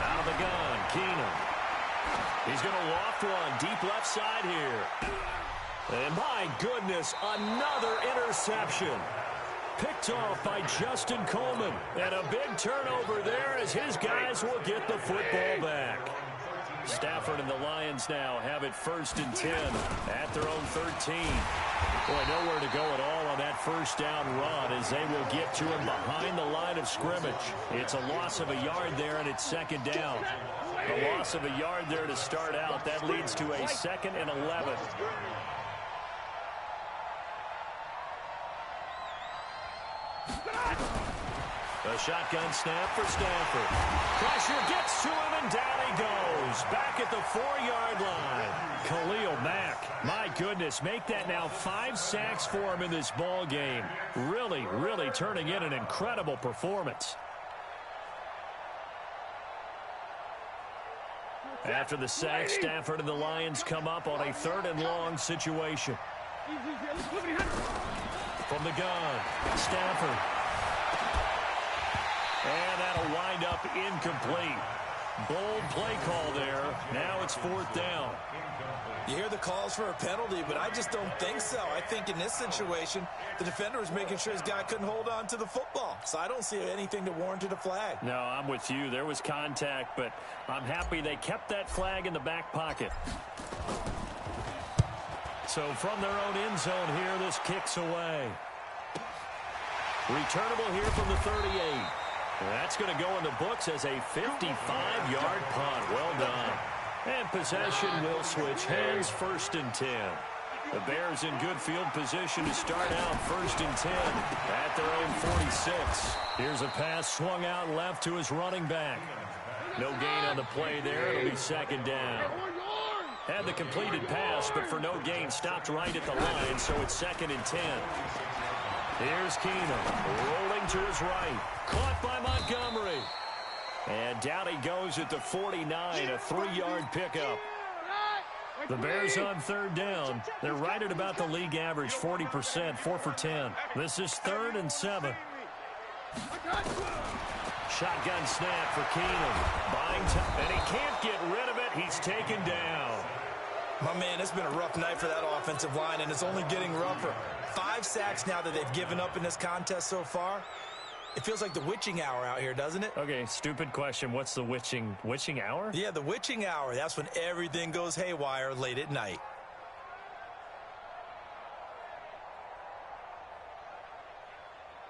Out of the gun, Keenum. He's going to loft one deep left side here. And my goodness, another interception. Picked off by Justin Coleman. And a big turnover there as his guys will get the football back. Stafford and the Lions now have it 1st and 10 at their own 13. Boy, nowhere to go at all on that 1st down run as they will get to him behind the line of scrimmage. It's a loss of a yard there, and it's 2nd down. A loss of a yard there to start out. That leads to a 2nd and 11. A shotgun snap for Stafford. Pressure gets to him, and down he goes. Back at the 4-yard line. Khalil Mack, my goodness, make that now 5 sacks for him in this ball game. Really, really turning in an incredible performance. After the sack, Stafford and the Lions come up on a 3rd and long situation. From the gun, Stafford. And that'll wind up incomplete. Bold play call there. Now it's 4th down. You hear the calls for a penalty, but I just don't think so. I think in this situation, the defender was making sure his guy couldn't hold on to the football. So I don't see anything to warrant a flag. No, I'm with you. There was contact, but I'm happy they kept that flag in the back pocket. So from their own end zone here, this kicks away. Returnable here from the 38. That's going to go in the books as a 55-yard punt. Well done. And possession will switch hands, 1st and 10. The Bears in good field position to start out 1st and 10 at their own 46. Here's a pass swung out left to his running back. No gain on the play there. It'll be 2nd down. Had the completed pass, but for no gain, stopped right at the line, so it's 2nd and 10. Here's Keenum, rolling to his right. Caught by Montgomery. And down he goes at the 49, a 3-yard pickup. The Bears on 3rd down. They're right at about the league average, 40%, 4 for 10. This is 3rd and 7. Shotgun snap for Keenum. Buying time, and he can't get rid of it. He's taken down. My man, it's been a rough night for that offensive line, and it's only getting rougher. 5 sacks now that they've given up in this contest so far. It feels like the witching hour out here, doesn't it? Okay, stupid question. What's the witching hour? Yeah, the witching hour. That's when everything goes haywire late at night.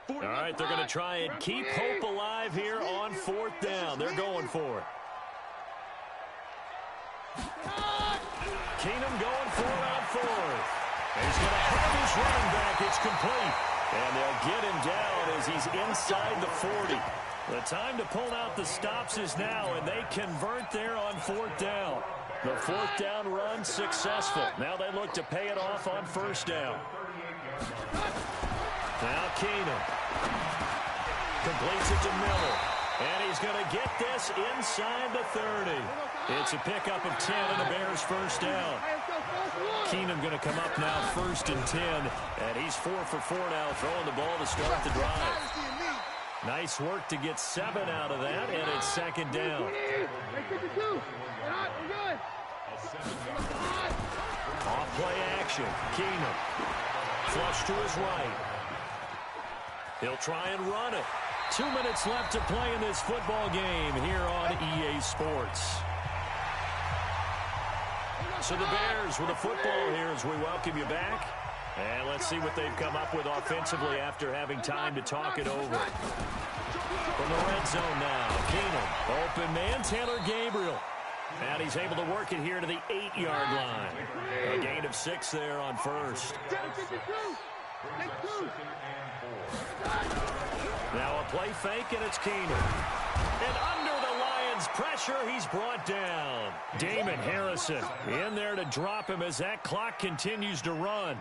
All right, they're going to try and keep hope alive here on 4th down. They're going for it. Keenum going for it on 4th. He's going to have his running back. It's complete. And they'll get him down as he's inside the 40. The time to pull out the stops is now, and they convert there on 4th down. The 4th down run successful. Now they look to pay it off on 1st down. Now Keenum completes it to Miller. And he's going to get this inside the 30. It's a pickup of 10 and the Bears 1st down. Keenum going to come up now 1st and 10. And he's 4 for 4 now, throwing the ball to start the drive. Nice work to get 7 out of that, and it's 2nd down. Off play action. Keenum. Flush to his right. He'll try and run it. 2 minutes left to play in this football game here on EA Sports. So the Bears with a football here as we welcome you back. And let's see what they've come up with offensively after having time to talk it over. From the red zone now, Keenum. Open man, Taylor Gabriel. And he's able to work it here to the 8-yard line. A gain of 6 there on 1st. Now a play fake, and it's Keenum. And under the Lions' pressure, he's brought down. Damon Harrison in there to drop him as that clock continues to run.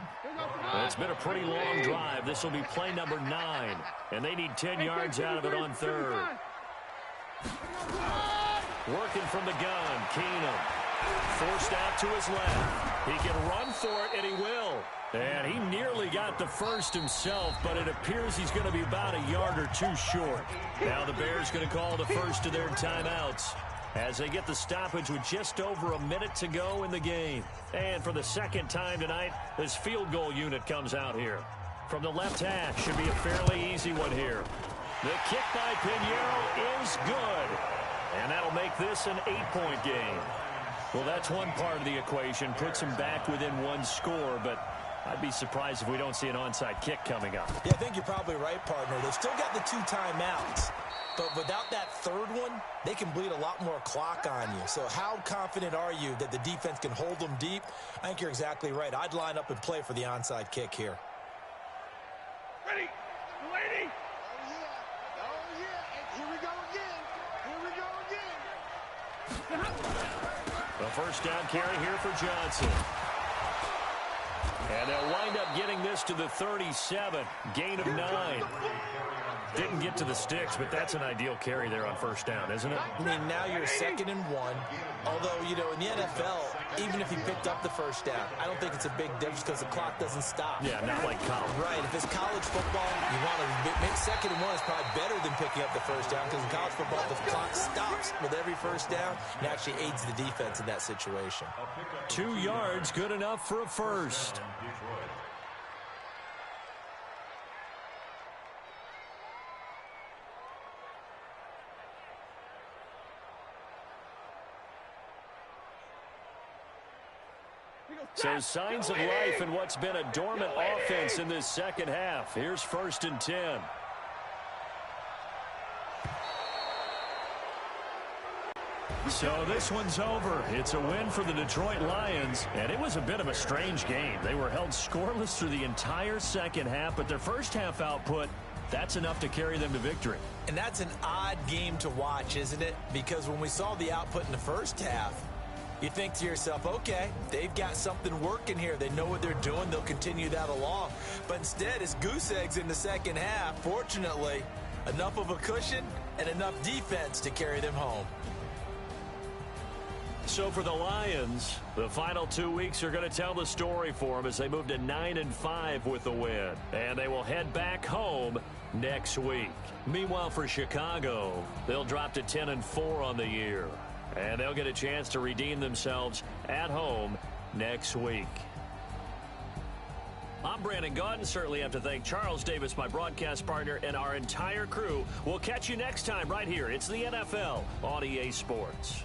It's been a pretty long drive. This will be play number 9. And they need 10 yards out of it on 3rd. Working from the gun, Keenum. Forced out to his left. He can run for it, and he will. And he nearly got the first himself, but it appears he's going to be about a yard or 2 short. Now the Bears going to call the first of their timeouts as they get the stoppage with just over a minute to go in the game. And for the 2nd time tonight, this field goal unit comes out here. From the left hash, should be a fairly easy one here. The kick by Pinheiro is good. And that'll make this an 8-point game. Well, that's one part of the equation. Puts him back within 1 score, but I'd be surprised if we don't see an onside kick coming up. Yeah, I think you're probably right, partner. They've still got the 2 timeouts. But without that 3rd one, they can bleed a lot more clock on you. So how confident are you that the defense can hold them deep? I think you're exactly right. I'd line up and play for the onside kick here. Ready? Lady? Oh, yeah. And here we go again. Here we go again. The 1st down carry here for Johnson. And they'll wind up getting this to the 37. Gain of 9. Didn't get to the sticks, but that's an ideal carry there on 1st down, isn't it? I mean, now you're 2nd and 1. Although, you know, in the NFL, even if he picked up the 1st down, I don't think it's a big difference because the clock doesn't stop. Yeah, not like college. Right. If it's college football, you want to make 2nd and 1 is probably better than picking up the 1st down because in college football, the clock stops with every 1st down and actually aids the defense in that situation. 2 yards, good enough for a first. So signs of life in what's been a dormant offense in this 2nd half. Here's 1st and 10. So this one's over. It's a win for the Detroit Lions, and it was a bit of a strange game. They were held scoreless through the entire 2nd half, but their 1st half output, that's enough to carry them to victory. And that's an odd game to watch, isn't it? Because when we saw the output in the 1st half, you think to yourself, okay, they've got something working here. They know what they're doing. They'll continue that along. But instead, it's goose eggs in the 2nd half. Fortunately, enough of a cushion and enough defense to carry them home. So for the Lions, the final 2 weeks are going to tell the story for them as they move to 9-5 with the win. And they will head back home next week. Meanwhile, for Chicago, they'll drop to 10-4 on the year. And they'll get a chance to redeem themselves at home next week. I'm Brandon Gaudin. Certainly have to thank Charles Davis, my broadcast partner, and our entire crew. We'll catch you next time right here. It's the NFL on EA Sports.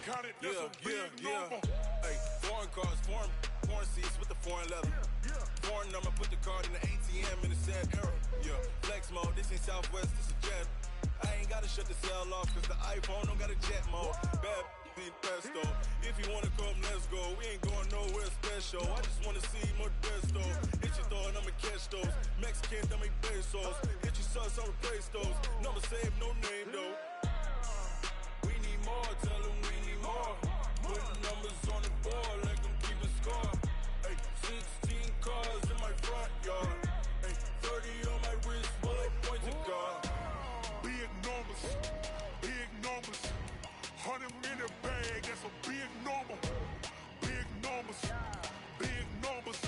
counted, that's a big number. Hey, foreign cars, foreign seats with the foreign leather. Foreign number, put the card in the ATM in the sad era. Yeah, flex mode, this ain't Southwest, this is Jet. I ain't gotta shut the cell off, cause the iPhone don't got a jet mode. Bad need pesto. If you wanna come, let's go. We ain't going nowhere special. I just wanna see Modesto. Hit your thought, I'ma catch those. Mexican, dummy pesos. Hit your sus, I'll replace those. Number save, no name though. We need more, tell them we need more. Putting numbers on the board, let them keep a score. Hey, 16 cars in my front yard. Hey, 30 on my wrist, bullet point to God. Big numbers, big numbers. 100 in the bag, that's a big number. Big numbers, big numbers.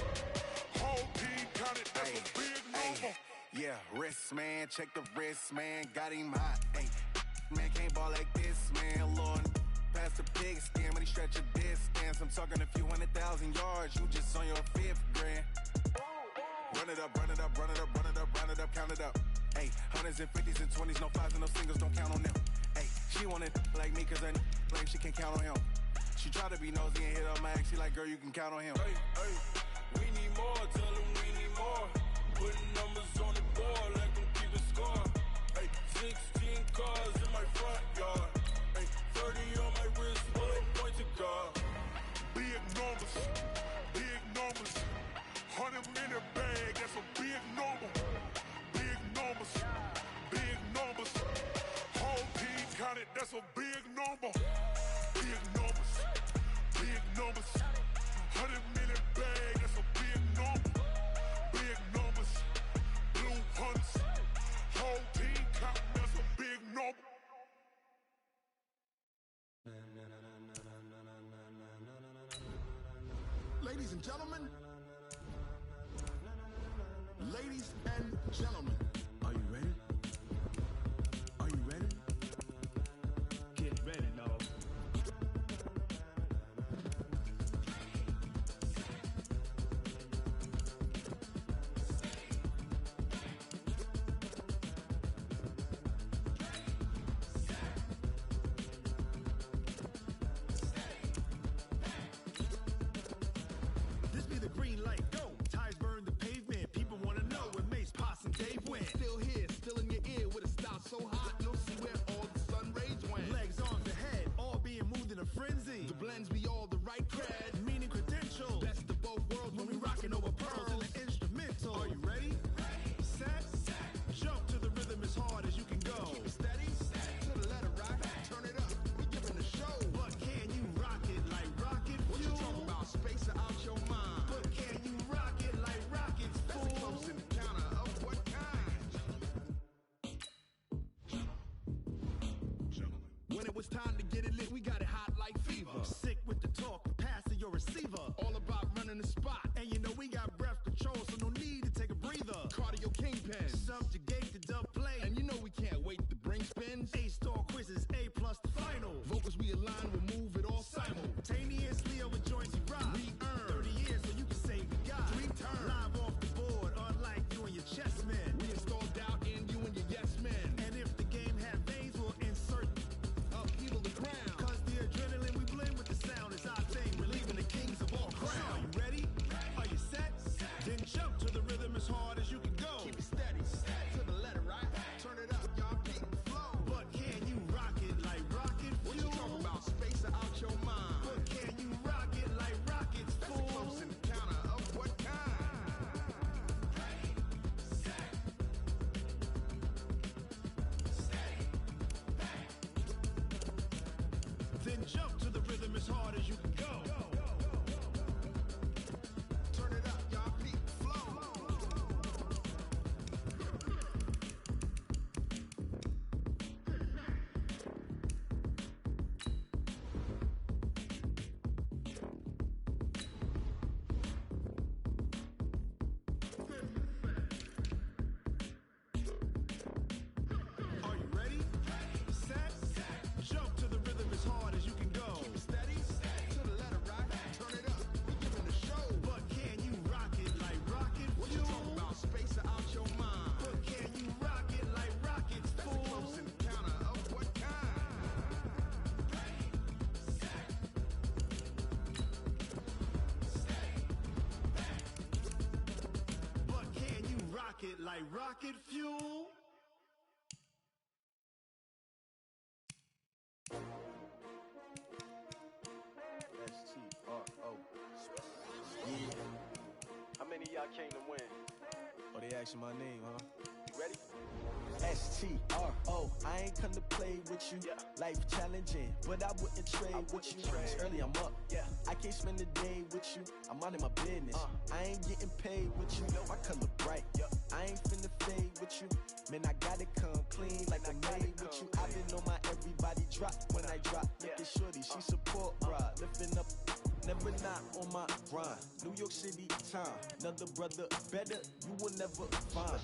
Whole team counted, that's a big number. Yeah, wrist man, check the wrist man, got him hot. Ay, man can't ball like this, man. Lord, pass the pig skin when he stretch a distance. I'm talking a few 100,000 yards, you just on your 5th grand. Run it up, run it up, run it up, run it up, run it up, count it up. Ay, 100s and 50s and 20s, no 5s and no singles, don't count on them. Ay, she wanted like me cause her like she can count on him. She tried to be nosy and hit up my ex, she like, girl, you can count on him. Hey, hey, we need more, tell them we need more. Putting numbers on the board, let them keep a score. Hey, 16 cars in my front yard. Hey, 30 on my wrist, bullet point to God. Big numbers, big numbers. 100 in the bag, that's a big number. Big numbers, big numbers. Whole team counted, that's a big number. Big numbers, big numbers. 100 in the bag, that's a big number. Big numbers, blue hunts. Whole team counting, that's a big number. Ladies and gentlemen. Ladies and gentlemen, are you ready? Are you ready? Get ready, dog. This be the green light, go. Tires burn the pavement. People wanna know where Mace, Posse, and Dave went. Still here, still in your ear with a style so hot, you'll see where all the sun rays went. Legs, arms, and head, all being moved in a frenzy. The blends be all the right cred, meaning credentials. Best of both worlds when we rockin' over pearls in the instrumental. Are you ready? Set, jump to the rhythm as hard as you can go. Keep it steady, to the letter rock, turn it up, we giving the show. But can you rock it like rocket fuel? What you talking about, space or out your mind? But can you rock it like rockets, fool? That's a close encounter of what kind? When it was time to get it lit, we got it hot like fever. Sick with the talk, pass to your receiver. All about running the spot, and you know we got breath control, so no need to take a breather. Cardio kingpin, subjugate the dub play, and you know we can't wait to bring spins. A-star quizzes, A+ the final. Vocals we align, we'll move it all simultaneously over joints we rock. We earn 30 years, so you can say we got 3 turns. Live off the board, unlike you and your chess men. We install doubt in you and your yes men. And if the game had veins, we'll insert upheaval the ground. Cause the adrenaline we blend with the sound is our thing, relieving the kings of all crowns. So are you ready? Are you set? Then jump to the rhythm as hard as you can go. Keep it steady, to the left. it like rocket fuel. S-T-R-O. Yeah. How many of y'all came to win? Oh, they asking my name, huh? You ready? S-T-R-O. I ain't come to play with you. Yeah. Life challenging, but I wouldn't trade with you. It's early, I'm up. Yeah. I can't spend the day with you. I'm out in my business. I ain't getting paid with you. My color bright. I ain't finna fade with you. Man, I gotta come clean like I made with you. I been on my everybody drop when I drop. Look at shorty, she support ride. Lifting up, never not on my grind. New York City time, another brother better, you will never find.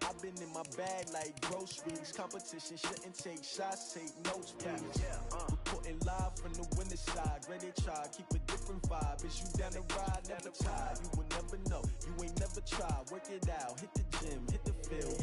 I've been in my bag like groceries. Competition shouldn't take shots, take notes, please. Reporting live from the winter side. Ready to try, keep a different vibe. Is you down the ride, never tired. You will never know, you ain't never tried. Work it out, hit the gym, hit the field.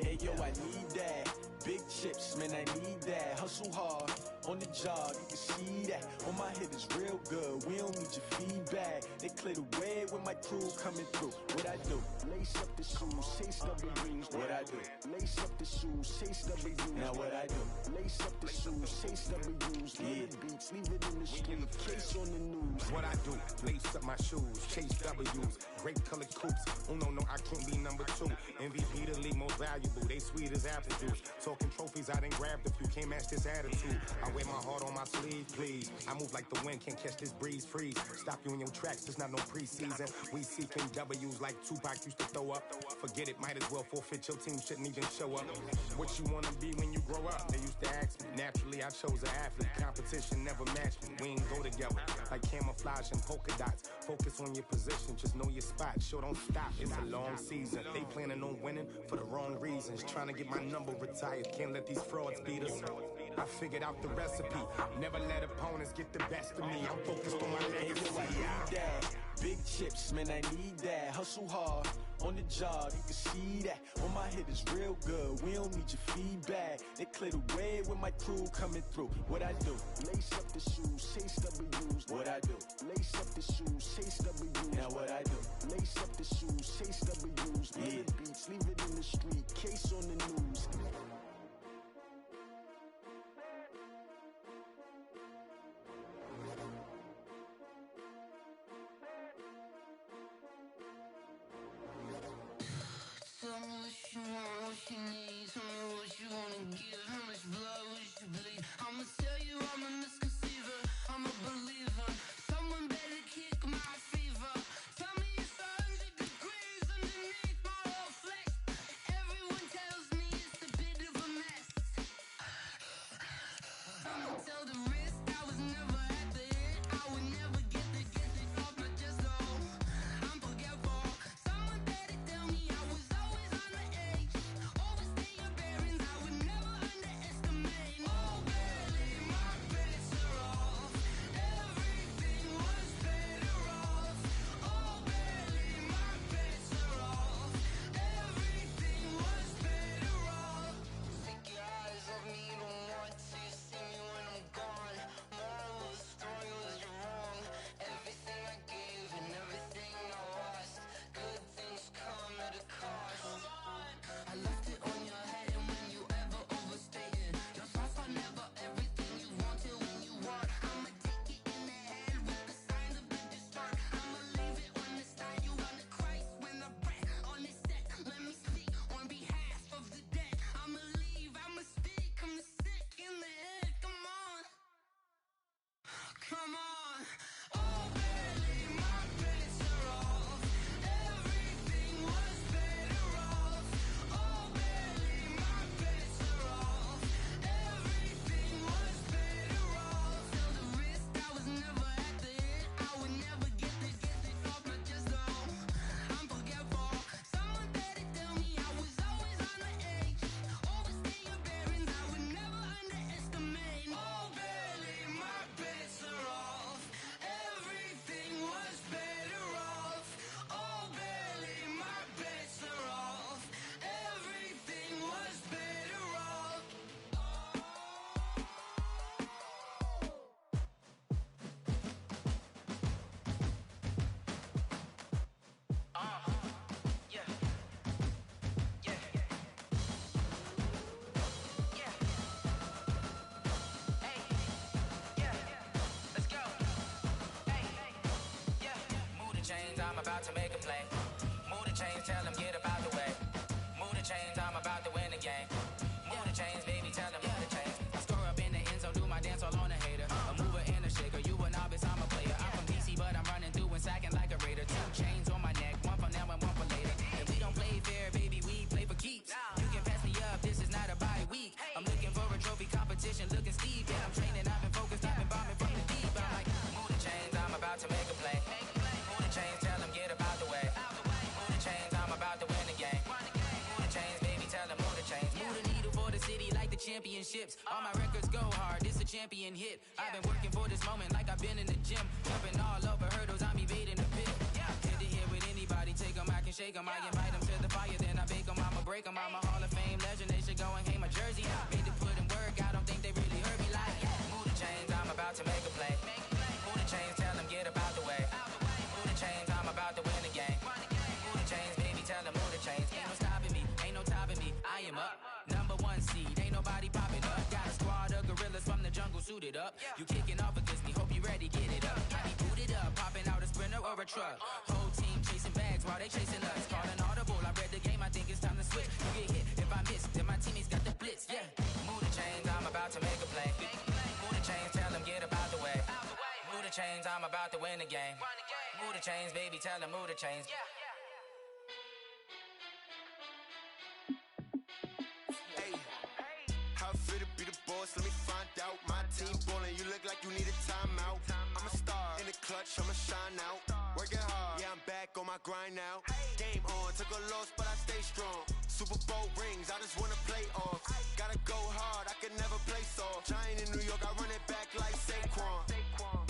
Hey yo, I need that. Big chips, man, I need that. Hustle hard, on the job, you can see that. On my hit is real good, we don't need your feedback. They clear the way with my crew coming through. What I do? Lace up the shoes, chase W's. What I do? Lace up the shoes, chase W's. Now what I do? Lace up the shoes, chase W's. Yeah. Beats, leave it in the street, case on the news. What I do? Lace up my shoes, chase W's. Great colored coops. Oh no, I can't be number 2. MVP the league most valuable. They sweet as apple juice. Talking trophies, I done grabbed a few. Can't match this attitude. I wear my heart on my sleeve, please. I move like the wind, can't catch this breeze. Freeze. Stop you in your tracks. It's not no preseason. We seeking W's like Tupac used to throw up. Forget it, might as well forfeit. Your team shouldn't even show up. What you wanna be when you grow up? They used to ask me. Naturally, I chose an athlete. Competition never matched me. We ain't go together like camouflage and polka dots. Focus on your position, just know your spot. Sure, don't stop. It's a long season. They planning on winning for the wrong reasons. Trying to get my number retired. Can't let these frauds beat us. I figured out the recipe. Never let opponents get the best of me. I'm focused on my legacy. I need that. Big chips, man, I need that. Hustle hard, on the job, you can see that. On my hit is real good, we don't need your feedback. They clear the way with my crew coming through. What I do? Lace up the shoes, chase W's. What I do? Lace up the shoes, chase W's. Now what I do? Lace up the shoes, chase W's. Yeah. Beats, leave it in the street, case on the news. Tell me what you want, what you need. Tell me what you wanna give. How much blood would you bleed? I'ma tell you I'm a misconceiver. I'm a believer. Someone better kick my fever. Tell me it's 100 degrees underneath my whole flesh. Everyone tells me it's a bit of a mess. I'ma tell the risk I was never at the hit. I would never get it off my chest. Oh, I'm forgetful. Someone better tell me I was always on the edge. Overstay your bearings, I would never underestimate. Oh, barely, my bets are off. Everything was better off. Oh, barely, my bets are off. Everything was better off. Take your eyes off me, don't want to see me when I'm gone. about to make a play. Move the chains, tell them get about the way. Move the chains, I'm about to win the game. Move the chains, baby, tell them move the chains. Move the needle for the city like the championships. All my records go hard, this a champion hit. I've been working for this moment like I've been in the gym. Jumping all over hurdles, I'm evading the pit. Hit to hit with anybody, take them, I can shake them. I invite them to the fire, then I bake them, I'ma break them. I'm a Hall of Fame legend, they should go and hang my jersey. Made to put in work, I don't think they really heard me like. Move the chains, I'm about to make a play. Move the chains, tell them get about the way. Move the chains, I'm about to win the game. Move the chains, baby, tell them move the chains. Ain't no stopping me, ain't no topping me. I am up, #1 seed, ain't nobody popping up. Got a squad of gorillas from the jungle suited up. You kicking off against me, hope you ready, get it up. I be booted up, popping out a Sprinter or a truck. Whole team chasing bags while they chasing us. Calling audible, I read the game, I think it's time to switch. You get hit if I miss, then my teammates got the blitz, yeah. Move the chains, I'm about to make a play. Move the chains, tell them get about the way. Move the chains, I'm about to win the game. Move the chains, baby, tell them move the chains. How fit to be the boss? Let me find out. My team ballin', you look like you need a timeout. I'm a star in the clutch, I'ma shine out. Working hard, yeah, I'm back on my grind now. Game on, took a loss, but I stay strong. Super Bowl rings, I just wanna play off. Gotta go hard, I can never play soft. Giant in New York, I run it back like Saquon.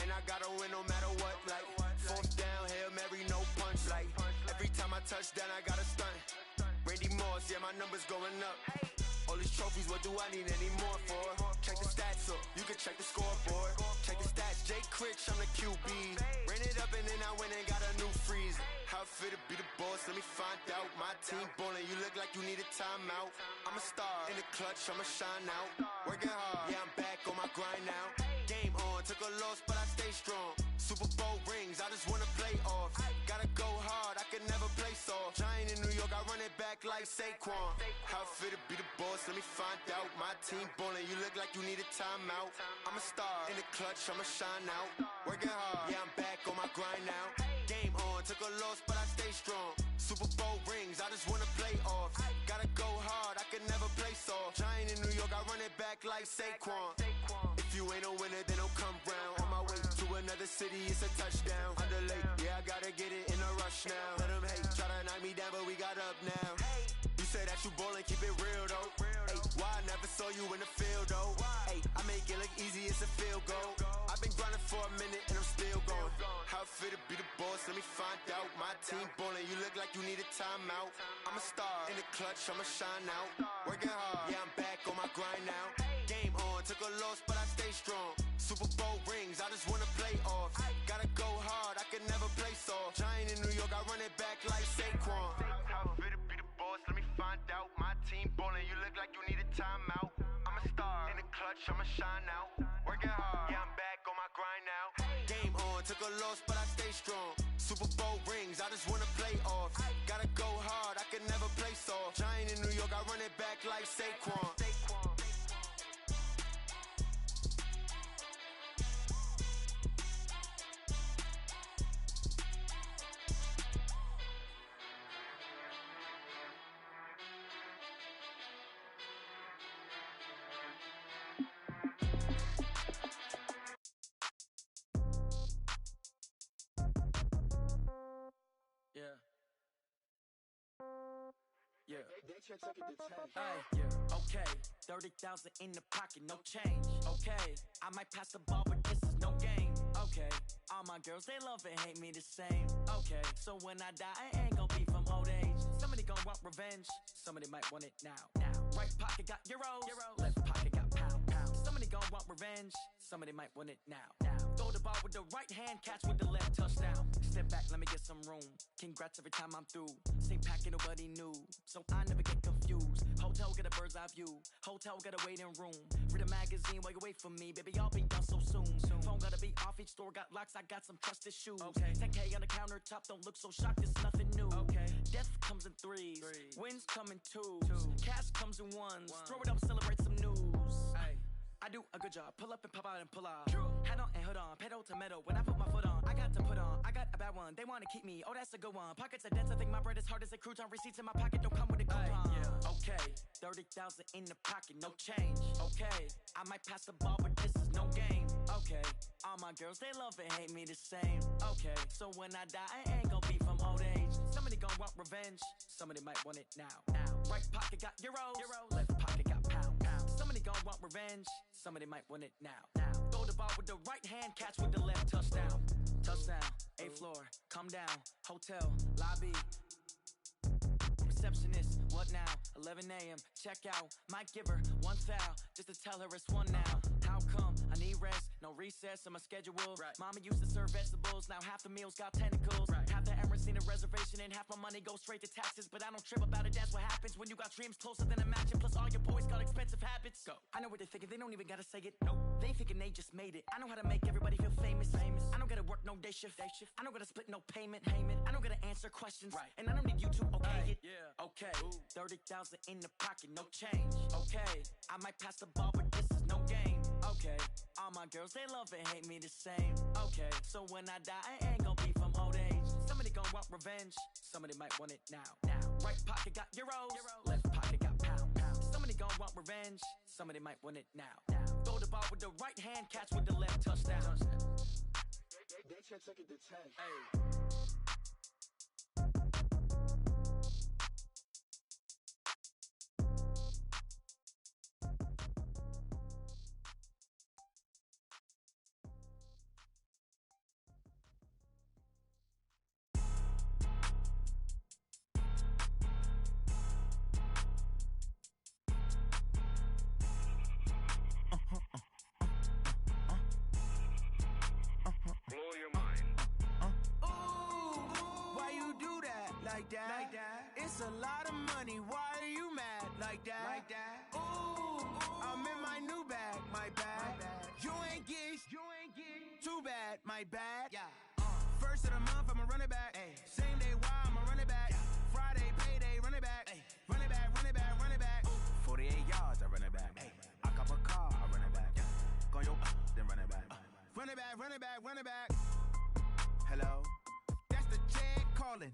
And I gotta win no matter what, like 4th down, Hail Mary, no punch. Like every time I touch down, I gotta stunt. Randy Moss, yeah, my numbers going up. All these trophies, what do I need any more for? Check the stats up, you can check the scoreboard. Check the stats, Jake Critch, I'm the QB. Ran it up and then I went and got a new freeze. How fit to be the boss, let me find out. My team ballin', you look like you need a timeout. I'm a star in the clutch, I'ma shine out. Working hard, yeah, I'm back on my grind now. Game on, took a loss, but I stay strong. Super Bowl rings, I just wanna play off. Gotta go hard, I can never play soft. Giant in New York, I run it back like Saquon. How fit to be the boss, let me find out. My team ballin', you look like you need a timeout. I'm a star in the clutch, I'ma shine out. Working hard, yeah, I'm back on my grind now. Game on, took a loss, but I stay strong. Super Bowl rings, I just wanna play off. Gotta go hard, I can never play soft. Giant in New York, I run it back like Saquon. If you ain't a winner, then don't come round. On my way to another city, it's a touchdown. Underlay, yeah, I gotta get it in a rush now. Let them hate, try to knock me down, but we got up now. You say that you ballin', keep it real though. Hey, why I never saw you in the field though? Hey, I make it look easy, it's a field goal. I've been grinding for a minute and I'm still going. How fit to be the boss, let me find out. My team ballin', you look like you need a timeout. I'm a star in the clutch, I'ma shine out. Working hard, yeah, I'm back on my grind now. Game on, took a loss, but I stay strong. Super Bowl rings, I just wanna play off. Gotta go hard, I can never play soft. Giant in New York, I run it back like Saquon. How fit to be the boss, let me find out. My team ballin', you look like you need a timeout. I'm a star in the clutch, I'ma shine out. Working hard, yeah, I'm back on my grind now. Game on, took a loss, but I stay strong. Super Bowl rings, I just wanna play off. Gotta go hard, I can never play soft. Giant in New York, I run it back like Saquon. Yeah. Yeah. Okay. 30,000 in the pocket, no change. Okay. I might pass the ball, but this is no game. Okay. All my girls, they love and hate me the same. Okay. So when I die, I ain't gonna be from old age. Somebody gonna want revenge. Somebody might want it now. Right pocket got euros. Left pocket got pound. Somebody gonna want revenge. Somebody might want it now. Throw the ball with the right hand, catch with the left, touchdown. Step back, let me get some room. Congrats every time I'm through. Same packet, nobody knew, so I never get confused. Hotel get a bird's eye view. Hotel get a waiting room. Read a magazine while you wait for me, baby. I'll be done so soon. Phone gotta be off. Each store got locks. I got some trusted shoes. Okay. 10K on the countertop. Don't look so shocked. It's nothing new. Okay. Death comes in threes. Wins come in twos. Cash comes in ones. Throw it up, celebrate some news. Ay. I do a good job. Pull up and pop out and pull out. Hat on and hood on. Pedal to metal. When I put my foot on, I got to put on. I got a bad one. They want to keep me. Oh, that's a good one. Pockets are dense. I think my bread is hard as a crouton. Receipts in my pocket don't come with a coupon. Yeah. Okay. 30,000 in the pocket. No change. Okay. I might pass the ball, but this is no game. Okay. All my my girls, they love and hate me the same. Okay, so when I die, I ain't gonna be from old age. Somebody gon' want revenge, somebody might want it now. Right pocket got euros, left pocket got pound. Somebody gon' want revenge, somebody might want it now. Throw the ball with the right hand, catch with the left, touchdown. Touchdown, 8th floor, come down, hotel, lobby. Receptionist, what now? 11 a.m., check out. Might give her one foul, just to tell her it's one now. How come? I need rest, no recess in my schedule. Right. Mama used to serve vegetables, now half the meals got tentacles. Right. Half the Emirates need a reservation and half my money goes straight to taxes. But I don't trip about it, that's what happens when you got dreams closer than a mansion. Plus all your boys got expensive habits. Go. I know what they're thinking, they don't even gotta say it. Nope. They thinking they just made it. I know how to make everybody feel famous. I don't gotta work no day shift. I don't gotta split no payment. I don't gotta answer questions. Right. And I don't need you to okay it. Yeah. Okay. 30,000 in the pocket, no change. Okay. I might pass the ball, but this is no game. Okay. All my girls, they love and hate me the same. Okay. So when I die, I ain't gonna be from old age. Somebody gon' want revenge, somebody might want it now. Right pocket got euros, left pocket got pound. Somebody gon' want revenge, somebody might want it now. Throw the ball with the right hand, catch with the left, touchdown. They check it to 10. Hey. It's a lot of money, why are you mad like that? Ooh, I'm in my new bag, my bad. You ain't get too bad, my bad. First of the month, I'ma run it back. Same day, why I'ma run it back. Friday, payday, run it back. Run it back, run it back, run it back. 48 yards, I run it back. I cop a car, I run it back. Go yo, then run it back. Run it back, run it back, run it back. Hello, that's the check calling.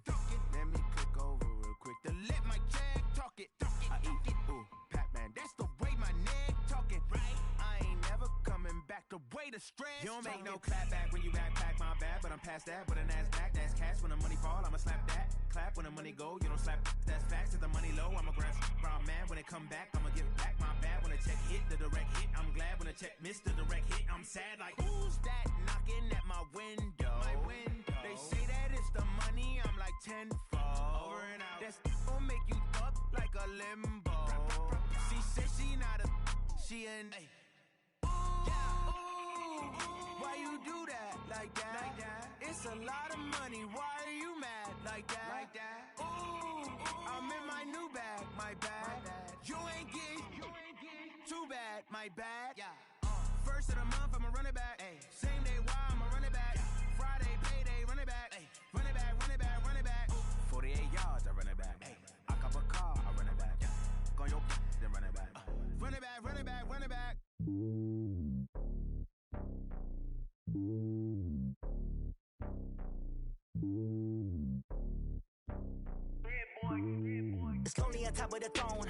Let me click over real quick to let my check talk it. I eat it, ooh, Pac-Man, that's the way my neck talking. Right, I ain't never coming back the way the stress. You don't make no clap back when you backpack, my bad, but I'm past that. With a NASDAQ, that's cash. When the money fall, I'ma slap that. Clap when the money go, you don't slap. That's facts. If the money low, I'ma grab brown man. When it come back, I'ma give back my bad. When the check hit, the direct hit, I'm glad. When the check missed the direct hit, I'm sad. Like who's that knocking at my window? My window. They say that it's the money, I'm like tenfold. Over and out. That's gon' make you up like a limbo. She said she not a, she an. Why you do that like that? It's a lot of money, why are you mad like that? Ooh, I'm in my new bag, my bad. You ain't get too bad, my bad. First of the month, I'ma run it back. Same day, why I'ma run it back. Friday, payday, run it back. Run it back, run it back, run it back. 48 yards, I run it back. I cop a car, I run it back. Go yo, then run it back. Run it back, run it back, run it back. It's lonely on top of the throne.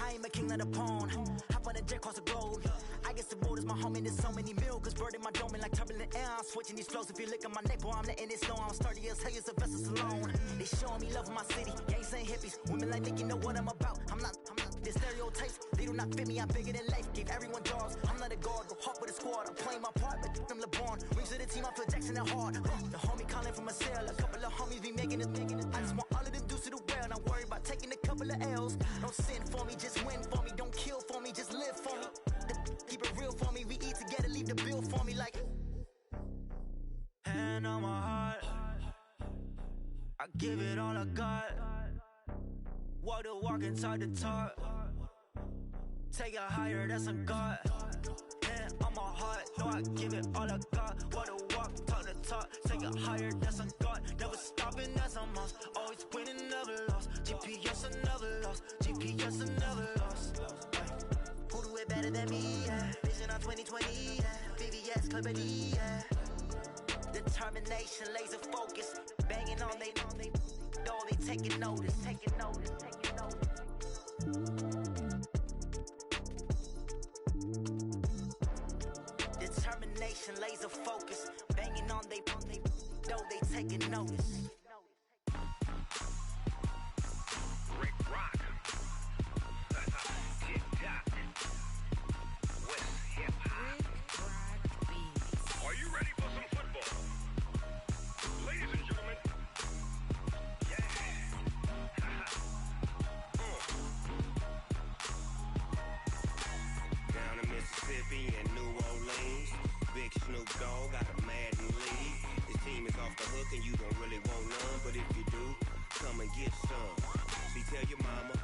I ain't a king of the pawn. Hop on a jet across the globe. I guess the road is my home and there's so many milkers burning my dome like turbulent air. I'm switching these flows. If you look at my neck, boy, I'm letting it slow. I'm sturdy as hell, as a vessel alone. They showing me love in my city. Gangs ain't hippies. Women like me, you know what I'm about. I'm not the stereotypes. They do not fit me. I'm bigger than life. Gave everyone jobs. I'm not a guard. Go hawk with a squad. I'm playing my part, but I'm LeBron. Rings to the team. I feel Jackson and hard. The homie calling from a cell. A couple of homies be making it. I just want all of them dudes to the well. Not worry about taking a couple of L's. Don't sin for me, just win for me. Don't kill for me, just live for me. Keep it real for me. We eat together, leave the bill for me like. Hand on my heart, I give it all I got. Walk the walk inside the talk. Take it higher, that's a God. Hand on my heart, no, I give it all I got. Walk the walk, talk the talk. Take it higher, that's a God. Never stopping, that's a must. Always winning, never lost. GPS, I never lost. GPS, I never lost. Who do it better than me? Yeah. Vision on 2020. Yeah. VVS, Clarity. Yeah. Determination, laser focus. Banging on they door, they taking notice. Taking notice. Taking notice. Determination, laser the focus. Banging on they though they taking notice. Rick Rock. Tick-tock. West hip-hop. Are you ready for some football? Ladies and gentlemen. Down in Mississippi and New Orleans, Big Snoop Dogg got a Madden league. His team is off the hook and you don't really want none, but if you do, come and get some. See, tell your mama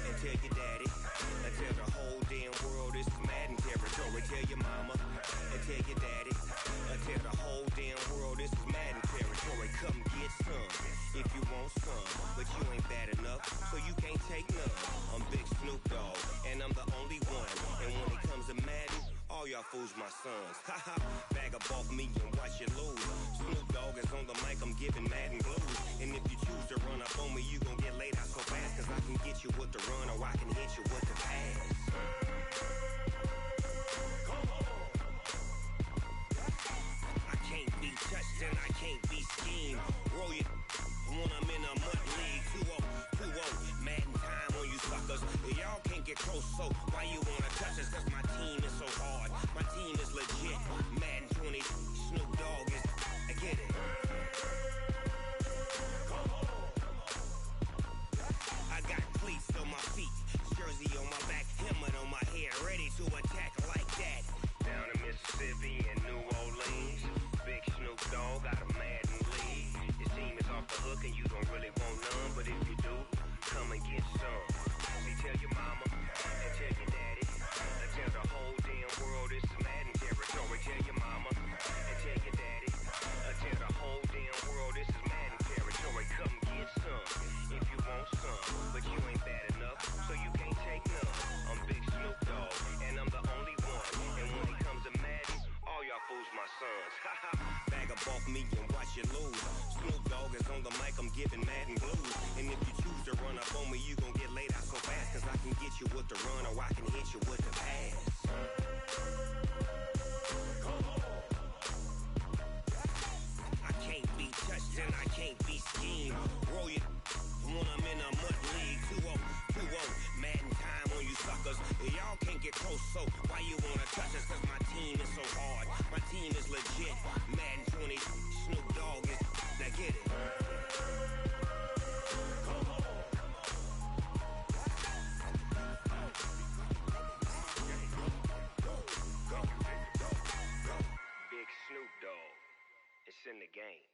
and tell your daddy and tell the whole damn world this is Madden territory. Tell your mama and tell your daddy and tell the whole damn world this is Madden territory. Come get some if you want some, but you ain't bad enough, so you can't take none. I'm Big Snoop Dogg, and I'm the only one. And when it comes to Madden, all y'all fools my sons. Haha, bag up off me and watch you lose. Snoop Dogg is on the mic, I'm giving Madden blues. And if you choose to run up on me, you gon' get laid out so fast, cause I can get you with the run or I can hit you with the pass. I can't be touched and I can't be schemed. Roll you when I'm in a mud league. 2-0, Madden time on you suckers. Y'all can't get close, so why you wanna touch us? Cause my team is so hard, my team is legit. Madden 20, Snoop Dogg is, I get it. I got cleats on my feet, jersey on my back, helmet on my head, ready to attack like that. Down in Mississippi and New Orleans, Big Snoop Dogg got a Madden league. Your team is off the hook and you don't really want none, but if you do, come and get some. See, tell your mama and tell your daddy and tell the whole damn world this is Madden territory. Tell your mama and tell your daddy and tell the whole damn world this is Madden territory. Come get some if you want some, but you ain't bad enough, so you can't take none. I'm Big Snoop Dogg, and I'm the only one. And when it comes to Madden, all y'all fools my sons. Haha, bag up off me and watch you lose. Snoop Dogg is on the mic, I'm giving Madden blues. And if you choose to run up on me, you gon' get laid out so fast, cause I can get you with the run or I can hit you with the pass. I can't be touched and I can't be schemed. Roll you when I'm in a mud league. 2-0, Madden time on you suckers. Y'all can't get close, so why you wanna touch us? Cause my team is so hard, my team is legit. Madden 20, Snoop Dogg is, now get it. Big Snoop Dogg, it's in the game.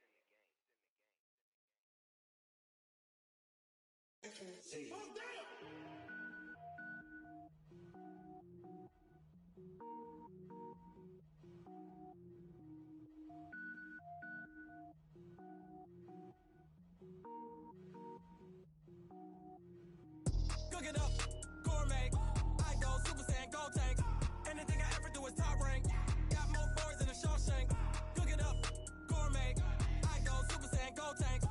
Cook it up, gourmet. I go Super Saiyan, go tank. Anything I ever do is top rank. Got more boys than a Shawshank. Cook it up, gourmet. I go Super Saiyan, go tank.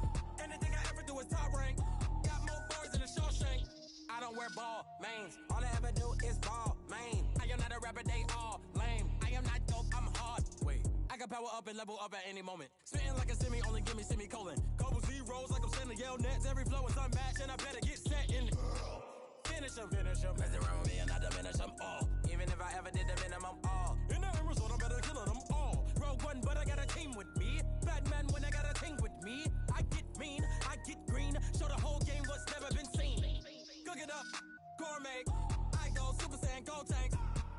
Anything I ever do is top rank. Got more boys than a Shawshank. I don't wear ball mains. All I ever do is ball main. I am not a rapper, they all lame. I am not dope, I'm hard. Wait, I can power up and level up at any moment. Spitting like a semi, only give me semicolon. Couple zeros like I'm sending yell nets. Every flow is unmatched and I better get set in. Finish them. Mess around with me and I diminish them all. Even if I ever did the minimum all. In the result, I'm better killing them all. Rogue One, but I got a team with me. Batman when I got a team with me. I get mean, I get green. Show the whole game what's never been seen. Cook it up, gourmet. I go Super Saiyan, go tank.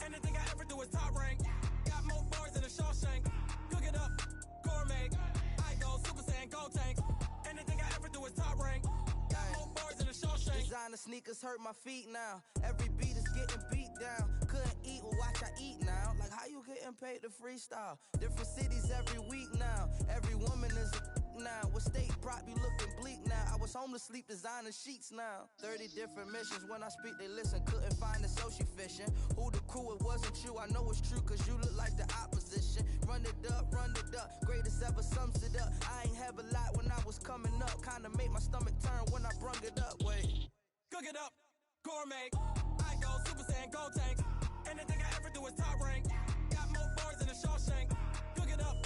Anything I ever do is top rank. Got more boys than a Shawshank. Cook it up, gourmet. I go Super Saiyan, go tank. Anything I ever do is top rank. Got more boys than a Shawshank. Designer sneakers hurt my feet now. Every beat is getting beat down. Couldn't eat, well watch I eat now. Like how you getting paid to freestyle? Different cities every week now. Every woman is a now. What state prop you looking bleak now? I was home to sleep designer sheets now. 30 different missions. When I speak they listen. Couldn't find it so she fishing. Who the crew, it wasn't you. I know it's true cause you look like the opposition. Run it up. Greatest ever sums it up. I ain't have a lot when I was coming up. Kinda made my stomach turn when I brung it up. Wait. Cook it up, gourmet. I go Super Saiyan, go tank. Anything I ever do is top rank. Got more boys than a Shawshank. Cook it up,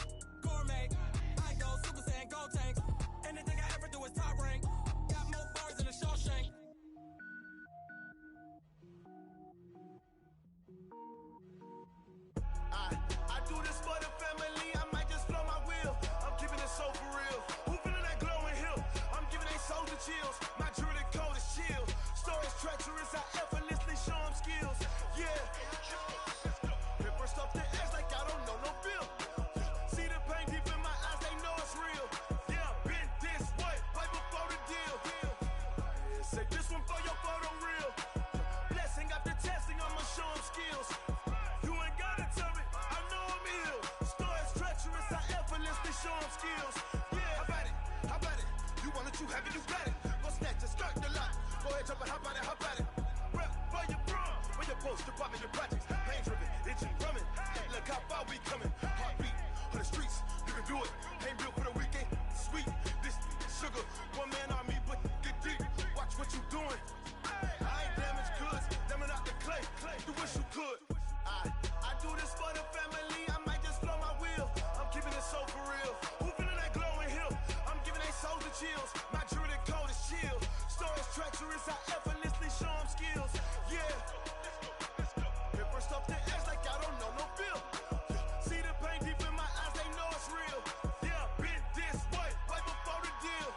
I do this for the family, I might just blow my wheel. I'm keeping it so for real. Who feeling that glowing hill? I'm giving they soldier chills. My jewelry code is chill. Stories treacherous, I effortlessly show them skills. Yeah. Hit first off the edge like I don't know no feel. See the pain deep in my eyes, they know it's real. Yeah, been this way, right before the deal. Say this one for your photo reel. Blessing after testing, I'ma show them skills. You ain't gotta tell me, I know I'm ill. Stories treacherous, I effortlessly show them skills. Yeah, how about it? How about it? You want it, you have it, you got it. Go snatch and skirt the lot. Go ahead, jump and hop on it, hop on it. Rep for your bro, for your post, your pop in your projects. Pain driven, itching, drumming. Look how far we coming. Heartbeat on the streets, you can do it. Ain't built for the weekend. Sweet, this sugar, one man army, but get deep. Watch what you doing. I ain't damaged goods, them out the clay. You wish you could. I do this for the family, I might just blow my wheel. I'm keeping it so for real. Who feeling that glowing hill? I'm giving they soldier chills. My jewelry code is chill. Stories treacherous, I effortlessly show them skills. Yeah. Hit first off the edge like I don't know no feel. See the pain deep in my eyes, they know it's real. Yeah, been this way, right before the deal.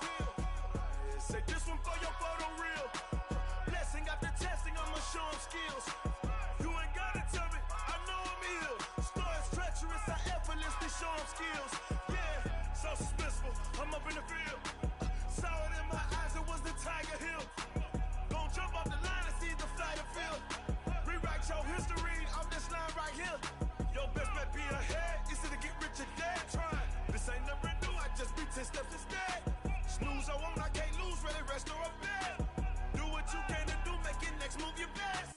Say this one for your photo reel. Blessing after testing, I'ma show them skills. You ain't gotta tell me, I know I'm ill. Stories treacherous, I effortlessly show them skills. Yeah, so suspenseful, I'm up in the field. Saw it in my eyes, it was the Tiger Hill. Gon' jump off the line and see the flight of field. Rewrite your history off this line right here. Your best bet be ahead, easy to get rich or dead trying. This ain't never new, I just be 10 steps instead. Snooze I won't, I can't lose, ready, rest or a bed. Do what you can to do, make it next move your best.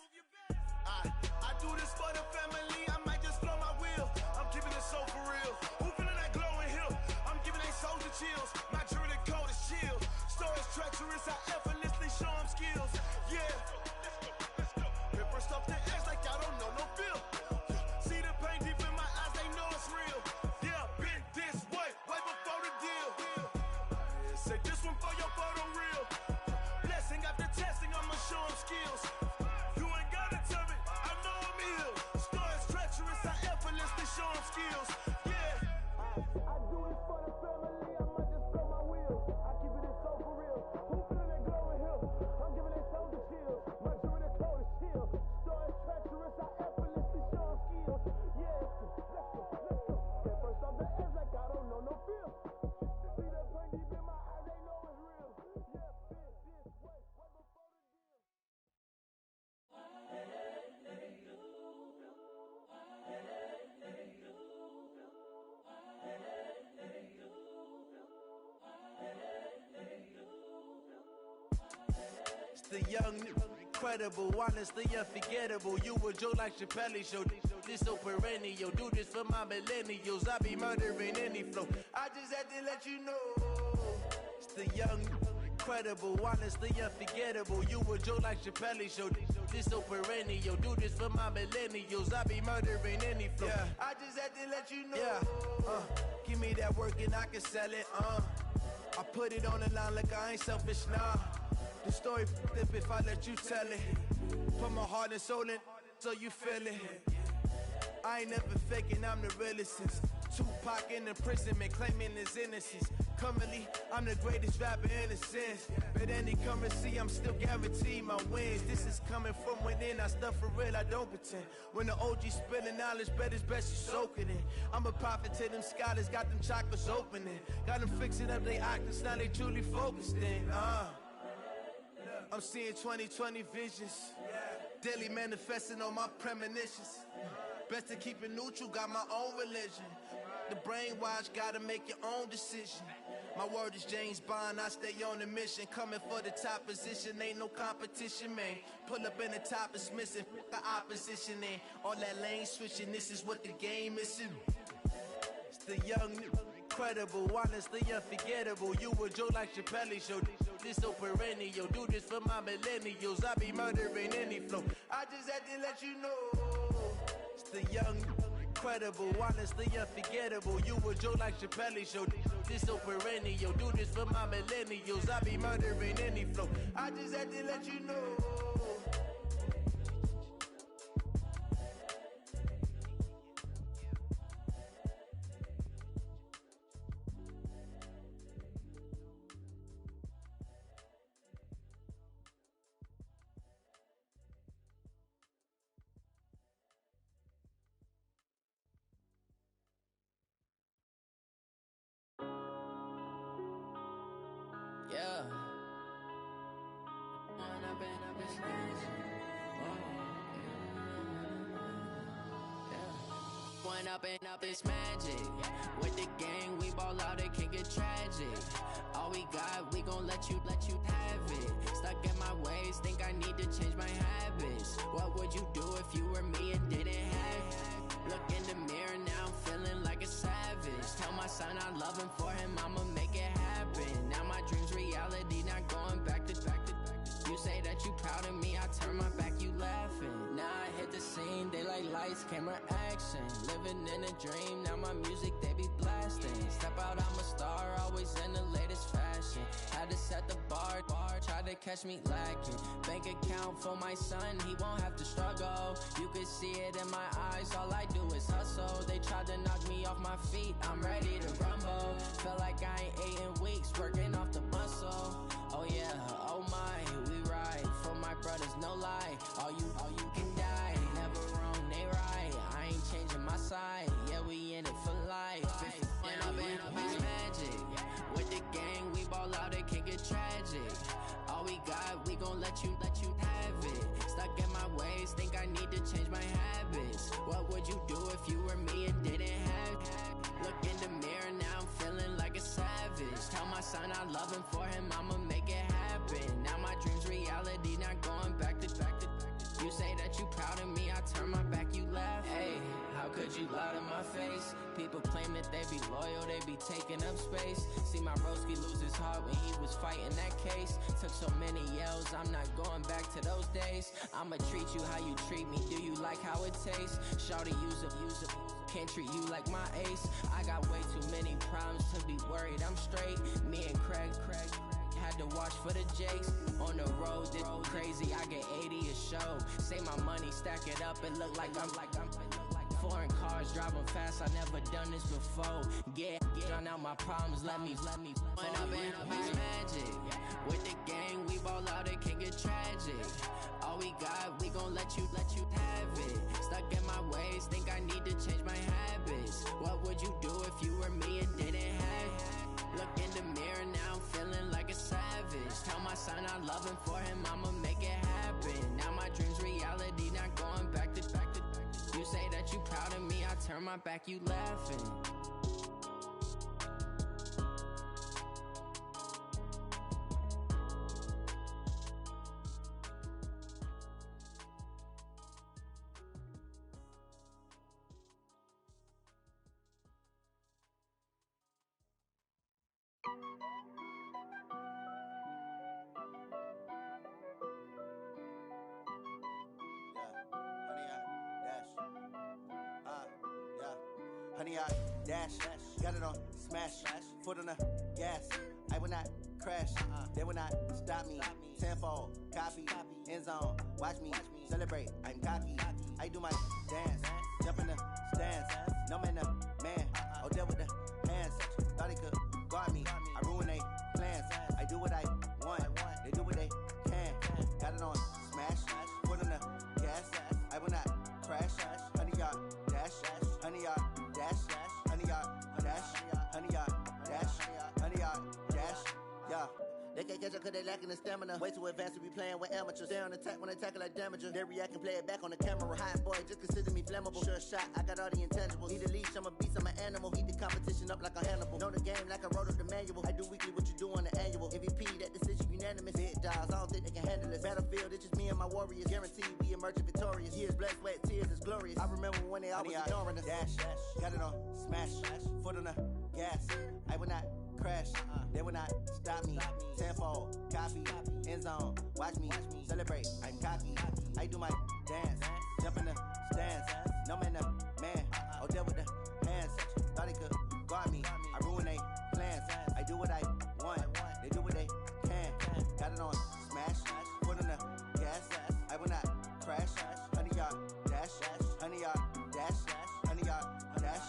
I do this for the family, I might just blow my wheel. I'm keeping it so for real. Who feeling that glowing hill? I'm giving they soldier chills. My jewelry code is chill. Stories treacherous, I effortlessly show them skills. Yeah. Hit first off the edge like I don't know no feel. See the pain deep in my eyes, they know it's real. Yeah, been this way, way before the deal. Say this one for your photo reel. Blessing after testing, I'ma show them skills. You ain't gotta tell me, I know I'm ill. Stories treacherous, I effortlessly show them skills. Yeah. I do this for the family, I might just blow my wheel. I keep it so for real. Who feeling that glowing hill? I'm giving they soldier chills. My jewelry code is chill. Stories treacherous, I effortlessly show them skills. Yeah, let's go. Get first off the edge like I don't know no feel. See the pain deep in my eyes, they know it's real. Yeah, been this way, way before the deal. It's the young, incredible, honestly unforgettable. You a Joe like Chappelle show. This so perennial. Do this for my millennials. I be murdering any flow. I just had to let you know. It's the young, incredible, honestly unforgettable. You a Joe like Chappelle show. This so perennial. Do this for my millennials. I be murdering any flow. Yeah. I just had to let you know. Yeah. Give me that work and I can sell it. I put it on the line like I ain't selfish, nah. The story flip if I let you tell it. Put my heart and soul in so you feel it. I ain't never faking, I'm the realest since Tupac in imprisonment, claiming his innocence. Currently, I'm the greatest rapper in a sense. But any currency, I'm still guaranteed my wins. This is coming from within, I stuff for real, I don't pretend. When the OG spilling knowledge, bet it's best you soak it in. I'm a prophet to them scholars, got them chakras opening. Got them fixing up they octaves, now they truly focused in. I'm seeing 2020 visions. Daily manifesting on my premonitions. Best to keep it neutral, got my own religion. The brainwash, gotta make your own decision. My word is James Bond, I stay on a mission. Coming for the top position, ain't no competition, man. Pull up in the top, it's missing, the opposition in. All that lane switching, this is what the game is. It's the young, incredible, honestly unforgettable. You a Joe like Chappelle show. This so perennial, do this for my millennials. I be murdering any flow. I just had to let you know. It's the young, incredible, honestly unforgettable. You a Joe like Chappelle show. This so perennial, do this for my millennials. I be murdering any flow. I just had to let you know. One up and up, it's magic. With the gang, we ball out, it can get tragic. All we got, we gon' let you have it. Stuck in my ways, think I need to change my habits. What would you do if you were me and didn't have it? Look in the mirror, now I'm feeling like a savage. Tell my son I love him, for him I'ma make it happen. Now my dream's reality, not going back to. You say that you proud of me, I turn my back, you laughing. Now I hit the scene, they like lights, camera, action. Living in a dream, now my music, they be blasting. Step out, I'm a star, always in the latest fashion. Had to set the bar, try to catch me lacking. Bank account for my son, he won't have to struggle. You can see it in my eyes, all I do is hustle. They tried to knock me off my feet, I'm ready to rumble. Feel like I ain't ate in weeks, working off the muscle. Oh yeah, oh my, we ride for my brothers, no lie. All you can die, never wrong, they right. I ain't changing my side, yeah, we in it for life. If up, it's magic. With the gang, we ball out, it can get tragic. All we got, we gon' let you have it. Stuck in my ways, think I need to change my habits. What would you do if you were me and didn't have it? Look in the mirror, now I'm feeling like a savage. Tell my son I love him, for him I'ma make it happen. Now my dream's reality, not going back to. You say that you proud of me, I turn my back, you laugh. Hey, how could you lie to my face? People claim that they be loyal, they be taking up space. See my broski lose his heart when he was fighting that case. Took so many yells, I'm not going back to those days. I'ma treat you how you treat me, do you like how it tastes? Shawty, use up. Can't treat you like my ace. I got way too many problems to be worried, I'm straight. Me and Craig had to watch for the Jakes. On the road, this crazy, I get 80 a show. Say my money, stack it up, it look like I'm foreign cars, driving fast, I never done this before. Get drown out my problems, let me One up and up, it's magic. With the gang, we ball out, it can get tragic. All we got, we gon' let you have it. Stuck in my ways, think I need to change my habits. What would you do if you were me and didn't have it? Look in the mirror, now I'm feeling like a savage. Tell my son I love him, for him I'ma make it happen. Now my dream's reality, not going back to. You say that you proud of me, I turn my back, you laughing. Honey, I dash, got it on smash, foot on the gas. I will not crash, they will not stop me. Tenfold, copy, end zone, watch me celebrate. I'm cocky, I do my dance, jump in the stands. No man, man, oh, deal with the hands. Thought he could guard me, I ruin they plans. I do what I want, they do what they can. Got it on smash, foot on the gas. I will not crash, honey, y'all dash, honey, y'all dash, honey, y'all dash, honey, y'all dash, honey, y'all dash, yeah. They can't catch up cause they lacking the stamina. Way too advanced to be playing with amateurs. Stay on attack when they tackle like damager. They react and play it back on the camera. Hot boy, just consider me flammable. Sure shot, I got all the intangibles. Need a leash, I'm a beast, I'm an animal. Heat the competition up like a Hannibal. Know the game like I wrote up the manual. I do weekly what you do on the annual. MVP, that decision unanimous. Big dials, I don't think they can handle this. Battlefield, it's just me and my warriors. Guaranteed we emerging victorious. Years, blood, sweat, tears, it's glorious. I remember when they always ignoring us. Dash, got it on smash, foot on the gas. I will not crash, they will not stop me. Tenfold, copy, end zone, watch me celebrate. I'm cocky, I do my dance, jump in the stands. No man, man, oh, deal with the hands. Thought he could guard me, I ruin they plans. I do what I want, they do what they can. Got it on smash, foot on the gas. I will not crash, honey, y'all dash, honey, y'all dash, honey, y'all dash,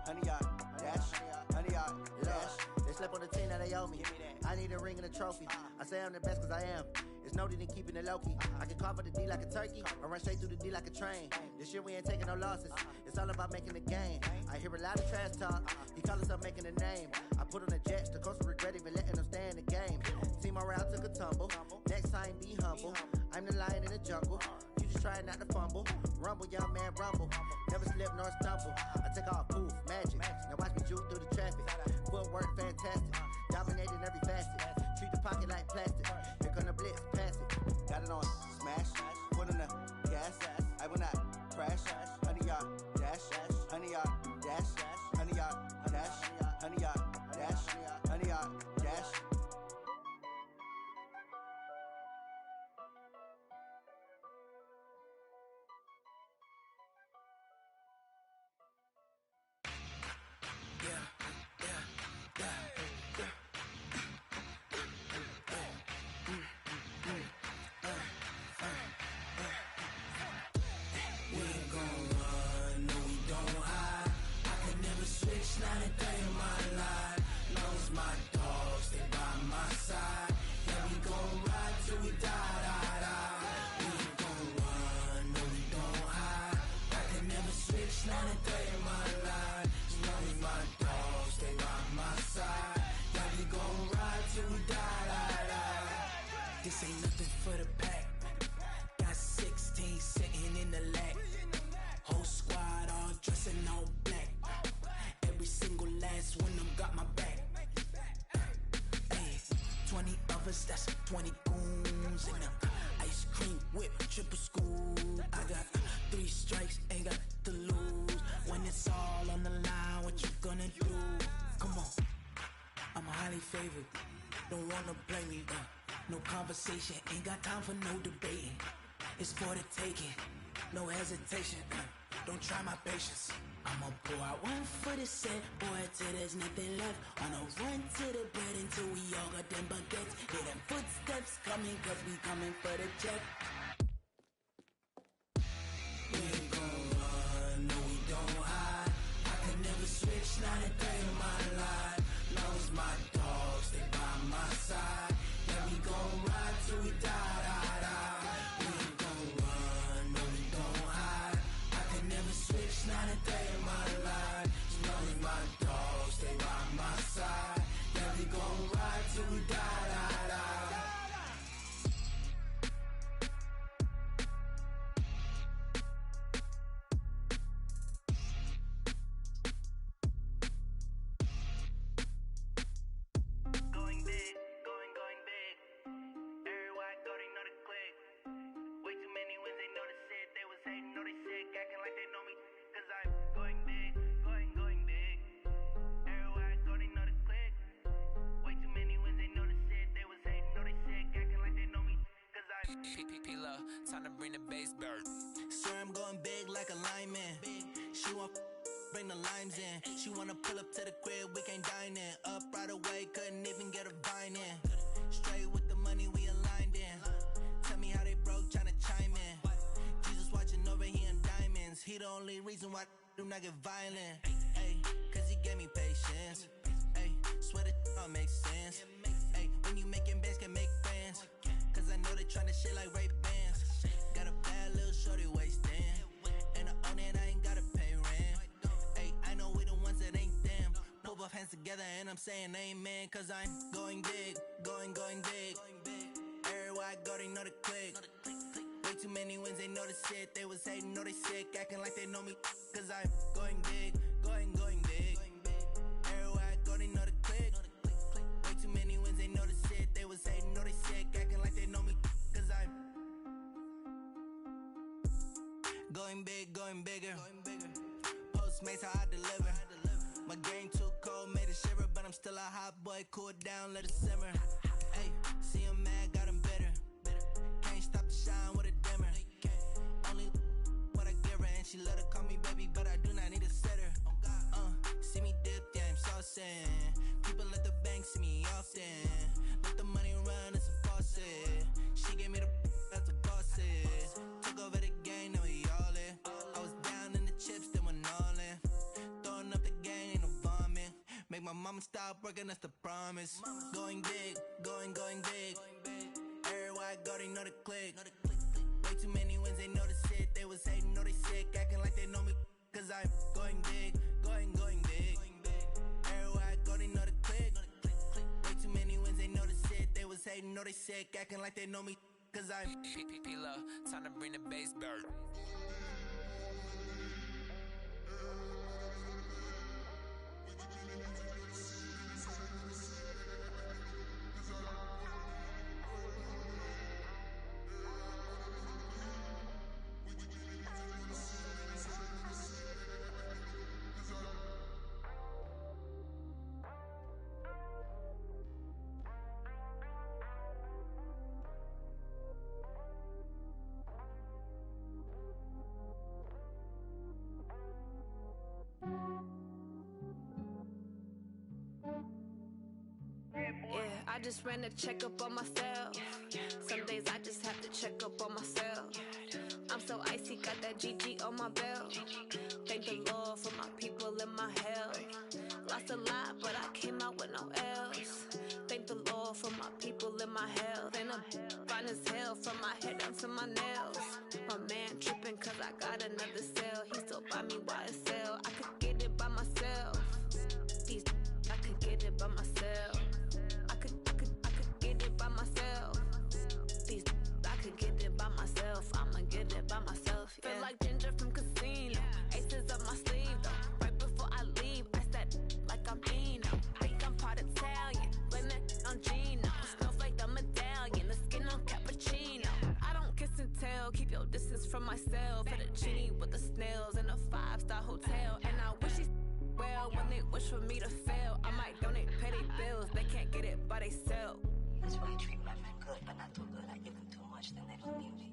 honey, y'all dash, honey, y'all dash. Slept on the team that they owe me. I need a ring and a trophy. I say I'm the best cause I am. It's no need in keeping it low-key. I can carve up the D like a turkey or run straight through the D like a train. This year we ain't taking no losses. It's all about making a game. I hear a lot of trash talk. He call himself making a name. I put on the jets. The coach will regret even letting them stay in the game. Team morale took a tumble. Next time be humble. I'm the lion in the jungle. You just try not to fumble. Rumble, young man, rumble. Never slip nor stumble. I take off, poof, magic. Now watch me juke through the traffic. Footwork fantastic. Dominating every facet. Treat the pocket like plastic. Here come the blitz, pass it. Got it on smash. Foot on the gas. I will not crash. 100-yard dash. 100-yard dash. 100-yard dash. 100-yard dash. 100-yard dash. This ain't nothing for the pack. Got 16 sitting in the lap. Whole squad all dressing all black. Every single last one of them got my back. Hey, 20 of us, that's 20 goons in them. Ice cream whip, triple school. I got 3 strikes, ain't got to lose. When it's all on the line, what you gonna do? Come on, I'm highly favored. Don't wanna blame me, no conversation, ain't got time for no debating. It's for the taking, no hesitation. Don't try my patience. I'ma pour out one for the set, boy, till there's nothing left. On a run to the bread until we all got them baguettes. Hear them footsteps coming, cause we coming for the check. We ain't gon' run, no we don't hide. I can never switch, not a day in my life. Long as my dogs, they by my side. Yeah, we gon' ride till we die, die, die. We ain't gon' run, no we don't hide. I can never switch, not a day in my life. As long as my dogs, they by my side. Yeah, we gon' ride till we die, die, die. Going big, going big. Everywhere I go, they know the click. Way too many wins, they know the shit. They was hating, know they sick, acting like they know me. Cause I'm going big, going big. Everywhere I go, they know the click. Way too many wins, they know the shit. They was hating, know they sick, acting like they know me. Cause I'm P-P-P-Lo, time to bring the bass back. Swear I'm going big like a lineman. She want bring the limes in. She wanna pull up to the crib, we can't dine in. Up right away, couldn't even get a vine in. Straight with the money, we aligned in. Tell me how they broke, tryna chime in. Jesus watching over, he in diamonds. He the only reason why I do not get violent. Ay, cause he gave me patience. Ay, swear that all makes sense. Ay, when you making bands, can make friends. Cause I know they tryna shit like Ray-Bans. Got a bad little shorty wasting. And I own it, I ain't gotta pay rent. Ay, I know we the ones that ain't them. Pull both hands together and I'm saying amen. Cause I'm going big, going big. Everywhere I go, they know the click. Way too many wins, they know the shit. They was hating, know they sick, acting like they know me. Cause I'm going big, going big. Everywhere I go, they know the click. Way too many wins, they know the shit. They was hating, know they sick, acting like they know me. Cause I'm going big, going bigger. Postmates, how I deliver. My game too cold, made it shiver, but I'm still a hot boy. Cool it down, let it simmer. Hey, see him mad, got him bitter. Can't stop the shine with a dimmer. Only what I give her, and she love to call me baby, but I do not need a sitter. See me dip, yeah, I'm saucing. People at the bank see me often. Let the money run, it's a faucet. She gave me the that's the bosses. Took over the game, now we all in. I was down in the chips, then went all in. Throwing up the gang, ain't no vomit. Make my mama stop working, that's the promise. Going big, going big. Everywhere I go, they know the click. Way too many wins, they know the shit. They was hating, know they sick, acting like they know me. Cause I'm going big, going big. Everywhere I go, they know the click. Way too many wins, they know the shit. They was hating, know they sick, acting like they know me. Cause I'm P-P-P-Lo, time to bring the bass back. Yeah, I just ran a checkup on myself. Some days I just have to check up on myself. I'm so icy, got that GG on my belt. Thank the Lord for my people and my health. Lost a lot, but I came out with no else. Thank the Lord for my people and my health. And I'm fine as hell from my head down to my nails. My man tripping cause I got another cell. He still buy me YSL. I could get it by myself. These I could get it by myself. I could get it by myself. These I could get it by myself. I'ma get it by myself. Yeah. Feel like Ginger from Casino. Aces up my sleeve though. Right before I leave, I said like I'm Dino. Think I'm part Italian. Blame it on Gino. Snowflake the medallion. The skin on cappuccino. I don't kiss and tell. Keep your distance from myself. Fettuccine with the snails in a 5-star hotel. And I wish he's well when they wish for me to fail. I might donate, pay their bills. They can't get it by themselves. That's why you treat my men good, but not too good. I give them too much, then they don't need me.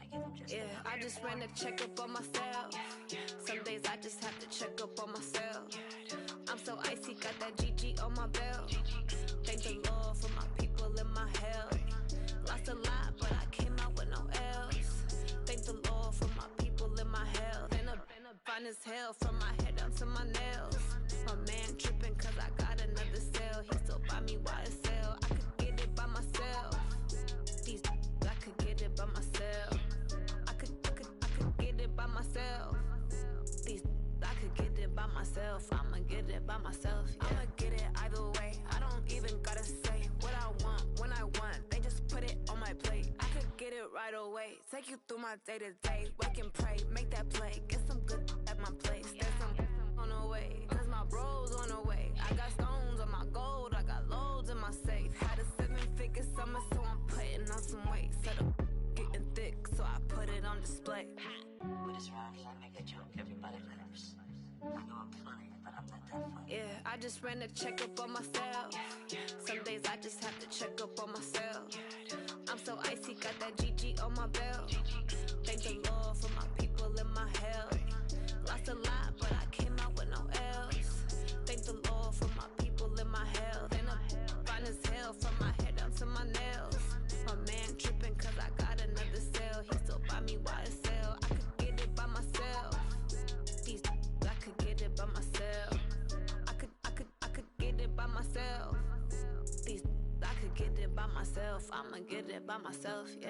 I give them just yeah, I just ran a checkup on myself. Some days I just have to check up on myself. I'm so icy, got that GG on my belt. Thank the Lord for my people and my health. Lost a lot, but I came out with no else. Thank the Lord for my people and my health. Been a fine as hell from my head down to my nails. My man tripping cause I got another cell. He still buy me YSL. I could get it by myself. These I could get it by myself. I could get it by myself. These I could get it by myself. I'ma get it by myself. Yeah. I'ma get it either way. I don't even gotta say what I want when I want. They just put it on my plate. I could get it right away. Take you through my day to day. Wake and pray, make that play. Get some good at my place. There's some on the way. Cause my bros on the way. I got stones on my gold. I got loads in my safe. Had a 7-figure summer, so I'm putting on some weight. Set up getting thick, so I put it on display. With this round, I make a joke, everybody laughs. I know I'm funny, but I'm not that funny. Yeah, I just ran a checkup on myself. Some days I just have to check up on myself. I'm so icy, got that GG on my belt. Thank the Lord for my people and my health. Lost a lot, but I came out with no else. Thank the Lord for my people and my health. And I'm fine as hell from my head down to my nails. My man tripping cause I got another cell. He still buy me YSL. I could get it by myself. These I could get it by myself. I could get it by myself. These I could get it by myself. I'ma get it by myself, yeah.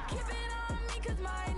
Keep it on me cause my